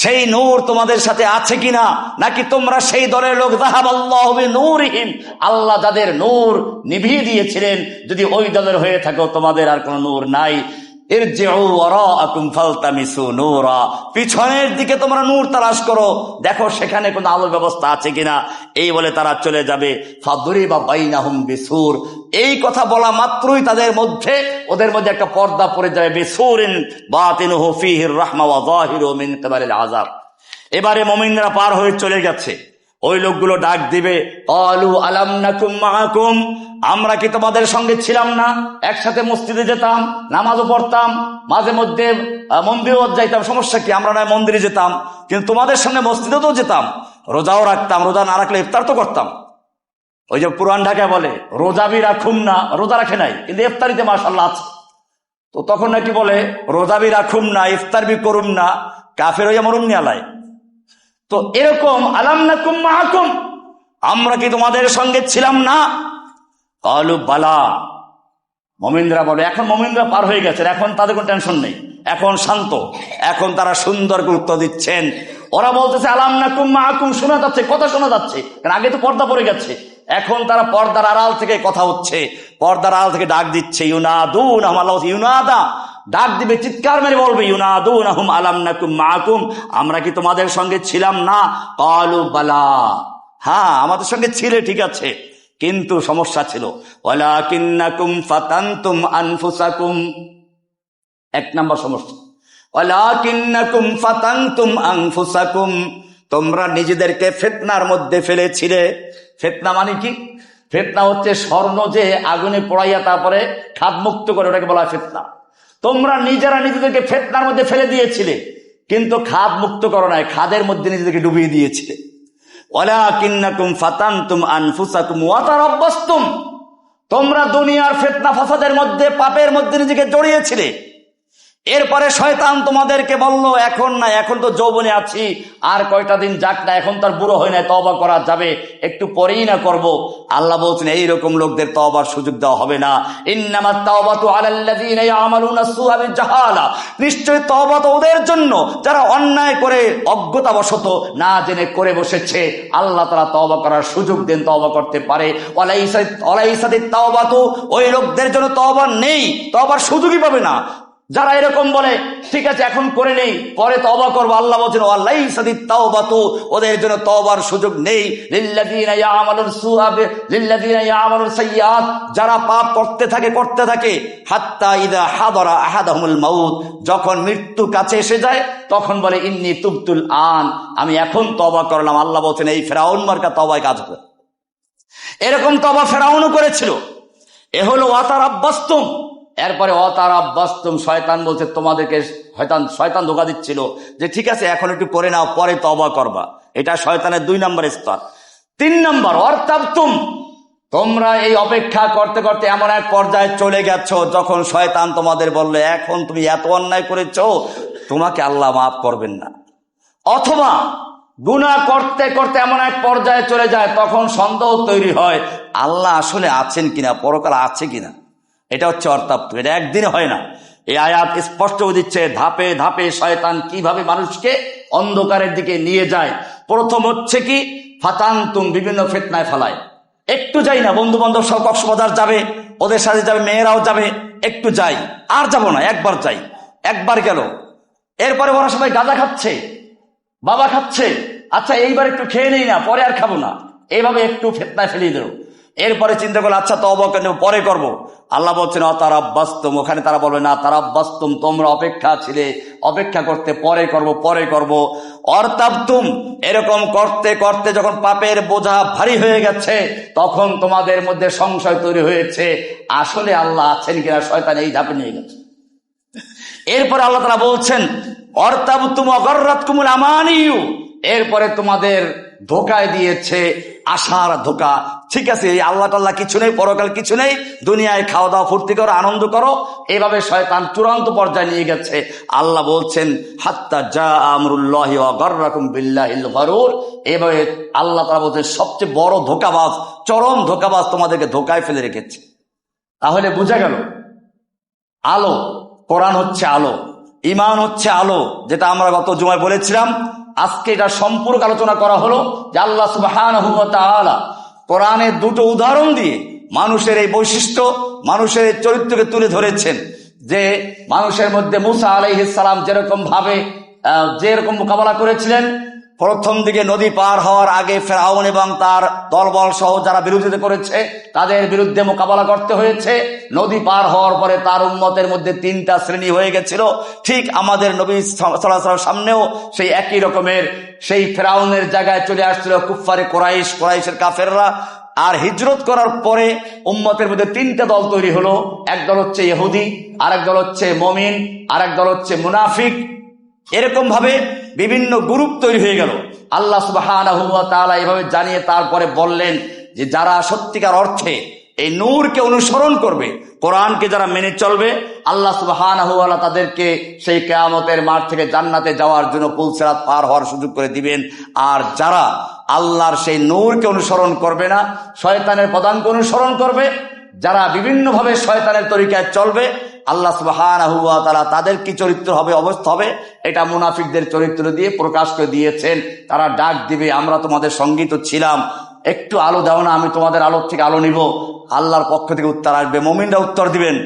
সেই নূর তোমাদের সাথে আছে কিনা, নাকি তোমরা সেই দলের লোক যাহাবাল্লাহু বিনূরিহিম, আল্লাহ যাদের নূর নিভিয়ে দিয়েছিলেন, যদি ওই দলের হয়ে থাকো তোমাদের আর কোনো নূর নাই। ইরজিউ ওয়ারাআকুম ফালতামিসু নূরা, পিছনের দিকে তোমরা নূর তালাশ করো, দেখো সেখানে কোনো আলোর ব্যবস্থা আছে কিনা। এই বলে তারা চলে যাবে। ফাদরিবা বাইনাহুম বিসুর, এই কথা বলা মাত্রই তাদের মধ্যে, ওদের মধ্যে একটা পর্দা পড়ে যাবে, বিসুরিন বাতিনুহু ফীহির রাহমা ওয়া যাহিরুহু মিন কিবালিল আযাব। এবারে মুমিনরা পার হয়ে চলে গেছে, ওই লোকগুলো ডাক দিবে ক্বালু আলাম নাকুম মাআকুম, আমরা কি তোমাদের সঙ্গে ছিলাম না, একসাথে মসজিদে যেতাম, নামাজও পড়তাম, মাঝে মধ্যে মন্দিরেও যাইতাম, সমস্যা কি, আমরা নয় মন্দিরে যেতাম, কিন্তু তোমাদের সঙ্গে মসজিদেও তো যেতাম, রোজাও রাখতাম, রোজা না রাখলে ইফতার তো করতাম। ওই যে পুরান ঢাকায় বলে রোজাবি রাখুম না, রোজা রাখে নাই কিন্তু ইফতারিতে মাশাআল্লাহ আছে, তো তখন নাকি বলে রোজাবি রাখুম না, ইফতার বি করুম না, কাফের হইয়া মরুম নি আলাই। তো এরকম আলাম নাকুম মাআকুম, আমরা কি তোমাদের সঙ্গে ছিলাম না, ক্বালু বালা, মুমিনরা বলে, এখন মুমিনরা পার হয়ে গেছেন, এখন তাদের কোনো টেনশন নেই, এখন শান্ত, এখন তারা সুন্দর গুরুত্ব দিচ্ছেন। ওরা বলতেছে আলাম নাকুম মাআকুম, শোনা যাচ্ছে, কথা শোনা যাচ্ছে, কারণ আগে তো পর্দা পড়ে গেছে, এখন তারা পর্দার আড়াল থেকে কথা হচ্ছে, পর্দার আড়াল থেকে ডাক দিচ্ছে, ইউনাদুনাহুম, আল্লাহ ইউনাদা, ডাক দিবে, চিৎকার মেরে বলবে, ইউনাদুনাহুম আলাম নাকুম মাআকুম, আমরা কি তোমাদের সঙ্গে ছিলাম না, ক্বালু বালা, হ্যাঁ আমাদের সঙ্গে ছিলে ঠিক আছে, কিন্তু সমস্যা ছিল, ওয়ালাকিন্নাকুম ফাতানতুম আনফুসাকুম, এক নাম্বার সমস্যা, ওয়ালাকিন্নাকুম ফাতানতুম আনফুসাকুম, তোমরা নিজেদেরকে ফিতনার মধ্যে ফেলেছিলে। ফিতনা মানে কি? ফিতনা হচ্ছে স্বর্ণ যে আগুনে পোড়াইয়া তারপরে খাদ মুক্ত করে, ওটাকে বলা হয় ফিতনা। তোমরা নিজেরা নিজেদেরকে ফিতনার মধ্যে ফেলে দিয়েছিলে, কিন্তু খাদ মুক্ত করো নাই, খাদের মধ্যে নিজেদেরকে ডুবিয়ে দিয়েছিলে। ওয়ালাকিন্নাকুম ফাতানতুম আনফুসাকুম ওয়া তারাব্বাসতুম, তোমরা দুনিয়ার ফিতনা ফাসাদের মধ্যে, পাপের মধ্যে নিজেকে জড়িয়েছিলে। এরপরে শয়তান তোমাদেরকে বলল, এখন না, এখন তো যৌবনে আছি, আর কয়টা দিন যাক না, এখন তার বুড়ো হয় না, তওবা করা যাবে, একটু পরেই না করব। আল্লাহ বলছেন এইরকম লোকদের তওবার সুযোগ দেওয়া হবে না। ইন্নামাত তাওবাতু আলাল্লাযীনা ইয়ামালুনা সুআ বিজাহালা, নিশ্চয় তওবা তো ওদের জন্য যারা অন্যায় করে অজ্ঞতাবশত না জেনে করে বসেছে। আল্লাহ তাআলা তওবা করার সুযোগ দেন, তওবা করতে পারে। ওয়ালাইসাতিত তাওবাতু, ওই লোকদের জন্য তওবা নেই, তওবার সুযোগই পাবে না যারা এরকম বলে ঠিক আছে এখন করে নেই পরে তওবা করব। আল্লাহ বলেন ওয়ালাইসাতিত তাওবাতু, ওদের জন্য তওবার সুযোগ নেই। লিল্লাযীনা ইয়ামালুন সুআ লিল্লাযীনা ইয়ামালুন সাইয়্যাত, যারা পাপ করতে থাকে হাত্তা ইযা হাদারা আহাদাহুমুল মাউত, যখন মৃত্যু কাছে এসে যায় তখন বলে ইন্নী তুবতুল আন, আমি এখন তওবা করলাম। আল্লাহ বলেন এই ফেরাউন মার্কা তওবায় কাজ করে। এরকম তওবা ফেরাউনও করেছিল। এ হলো ওয়াতারাব্বাসতুম। এরপরে অতারাব্বাসতুম, শয়তান বলছে তোমাদেরকে, শয়তান ধোঁকা দিচ্ছিল যে ঠিক আছে এখন একটু পরে নাও, পরে তওবা করবা। এটা শয়তানের 2 নম্বর স্তর। 3 নম্বর অর্তাবতুম, তোমরা এই অপেক্ষা করতে করতে এমন এক পর্যায়ে চলে গেছো যখন শয়তান তোমাদের বললে এখন তুমি এত অন্যায় করেছো, তোমাকে আল্লাহ মাফ করবেন না। অথবা গুনাহ করতে করতে এমন এক পর্যায়ে চলে যায় তখন সন্দেহ তৈরি হয় আল্লাহ আসলে আছেন কিনা, পরকাল আছে কিনা। এটা হচ্ছে অর্তাপ্ত, এটা একদিনে হয় না। এই আয়াত স্পষ্ট দিচ্ছে ধাপে ধাপে শয়তান কিভাবে মানুষকে অন্ধকারের দিকে নিয়ে যায়। প্রথম হচ্ছে কি ফাতান্তুম, বিভিন্ন ফিতনায় ফেলায়। একটু যাই না, বন্ধু বান্ধব সব কক্সবাজার যাবে, ওদের সাথে যাবে, মেয়েরাও যাবে, একটু যাই আর যাব না, একবার যাই, একবার গেল। এরপরে ওরা সবাই গাঁজা খাচ্ছে, বাবা খাচ্ছে, আচ্ছা এইবার একটু খেয়ে নেই না, পরে আর খাবো না, এইভাবে একটু ফিতনায় ফেলিয়ে দেব। এরপরে চিন্তা করলো আচ্ছা তওবা কেন পরে করব। আল্লাহ বলছেন অতারাব্বাসতুম, ওখানে তারা বলবে না তারাব্বাসতুম, তোমরা অপেক্ষা ছিলে, অপেক্ষা করতে পরে করব। অর্তাবতুম, এরকম করতে করতে যখন পাপের বোঝা ভারী হয়ে গেছে তখন তোমাদের মধ্যে সংশয় তৈরি হয়েছে আসলে আল্লাহ আছেন কিনা, শয়তান এই ধাপে নিয়ে গেছে। এরপরে আল্লাহ তাআলা বলছেন অর্তাবতুম অগররাতকুমুল আমানিয়ু, এরপরে তোমাদের ধোকায় দিয়েছে আশার ধোকা। ঠিক আছে এই আল্লাহ টাল্লাহ কিছু নেই, পরকাল কিছু নেই, দুনিয়ায় খাওয়া দাওয়া ফুর্তি করো, আনন্দ করো, এভাবে শয়তান চূড়ান্ত পর্যায়ে নিয়ে গেছে। আল্লাহ বলছেন হাত্তা জা আমরুল্লাহি ওয়া গাররাকুম বিল্লাহিল গরুর, এভাবে আল্লাহ তাআলা বলছেন সবচেয়ে বড় ধোকাবাজ, চরম ধোকাবাজ তোমাদেরকে ধোকায় ফেলে রেখেছে। তাহলে বোঝা গেল আলো, কোরআন হচ্ছে আলো, ঈমান হচ্ছে আলো, যেটা আমরা গত জুমায় বলেছিলাম। আজকে এটা সম্পূর্ণ আলোচনা করা হলো যে আল্লাহ সুবহানাহু ওয়া তাআলা কোরআনের 2টো উদাহরণ দিয়ে মানুষের এই বৈশিষ্ট্য, মানুষের এই চরিত্রকে তুলে ধরেছেন। যে মানুষের মধ্যে মুসা আলাইহিস সালাম যেরকম মোকাবেলা করেছিলেন, প্রথম দিকে নদী পার হওয়ার আগে ফেরাউন এবং তার দলবল সহ যারা বিরোধিতা করেছে তাদের বিরুদ্ধে মোকাবেলা করতে হয়েছে। নদী পার হওয়ার পরে তার উম্মতের মধ্যে 3টা শ্রেণী হয়ে গেছিল। ঠিক আমাদের নবী সাল্লাল্লাহু আলাইহি ওয়াসাল্লামের সামনেও সেই একই রকমের সেই ফেরাউনের জায়গায় চলে আসছিল কুফফারে কোরাইশের কাফেররা। আর হিজরত করার পরে উম্মতের মধ্যে 3টা দল তৈরি হলো। এক দল হচ্ছে ইহুদি, আরেক দল হচ্ছে মুমিন, আরেক দল হচ্ছে মুনাফিক। এরকম ভাবে বিভিন্ন গ্রুপ তৈরি হয়ে গেল। আল্লাহ সুবহানাহু ওয়া তাআলা এভাবে জানিয়ে তারপরে বললেন যে যারা সত্যিকার অর্থে এই নূরকে অনুসরণ করবে, কোরআনকে যারা মেনে চলবে, আল্লাহ সুবহানাহু ওয়া তাআলা তাদেরকে সেই কিয়ামতের মাঠ থেকে জান্নাতে যাওয়ার জন্য পুল সিরাত পার হওয়ার সুযোগ করে দিবেন। আর যারা আল্লাহর সেই নূরকে অনুসরণ করবে না, শয়তানের পদাঙ্ক অনুসরণ করবে, যারা বিভিন্নভাবে শয়তানের তরিকায় চলবে, আল্লাহ সুবহানাহু ওয়া তাআলা তাদের কি চরিত্র হবে, অবস্থা হবে, এটা মুনাফিকদের চরিত্র দিয়ে প্রকাশ করে দিয়েছেন। তারা ডাক দিবে আমরা তোমাদের সঙ্গী তো ছিলাম, একটু আলো দাও না, আমি তোমাদের আলোর থেকে আলো নিব। আল্লাহর পক্ষ থেকে উত্তর আসবে, মুমিনরা উত্তর দিবেন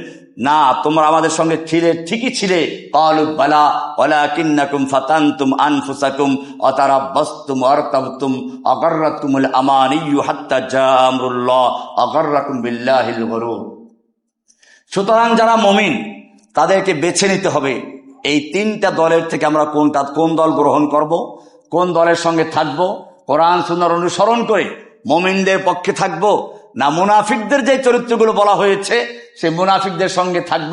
না তোমরা আমাদের সঙ্গে ছিলে, ঠিকই ছিলে। ক্বালু বালা ওয়ালাকিন্নাকুম ফাতানতুম আনফুসাকুম ওয়া তারাব্বাসতুম ওয়া আরতাবতুম ওয়া গাররাতকুমুল আমানিয়্যু হাত্তা জা আমরুল্লাহ ওয়া গাররাকুম বিল্লাহিল গরুর। সুতরাং যারা মুমিন তাদেরকে বেছে নিতে হবে এই 3টা দলের থেকে আমরা কোন দল গ্রহণ করব, কোন দলের সঙ্গে থাকব। কোরআন সুন্নাহর অনুসরণ করে মুমিনদের পক্ষে থাকব, না মুনাফিকদের যে চরিত্রগুলো বলা হয়েছে সেই মুনাফিকদের সঙ্গে থাকব।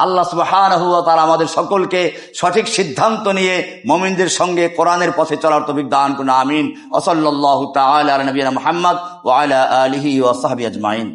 আল্লাহ সুবহানাহু ওয়া তাআলা আমাদের সকলকে সঠিক সিদ্ধান্ত নিয়ে মুমিনদের সঙ্গে কোরআনের পথে চলার তৌফিক দান করুন, আমিন। ওয়া সাল্লাল্লাহু তাআলা আলা নবিয়িনা মুহাম্মদ ওয়া আলা আলিহি ওয়া সাহবিহি আজমাইন।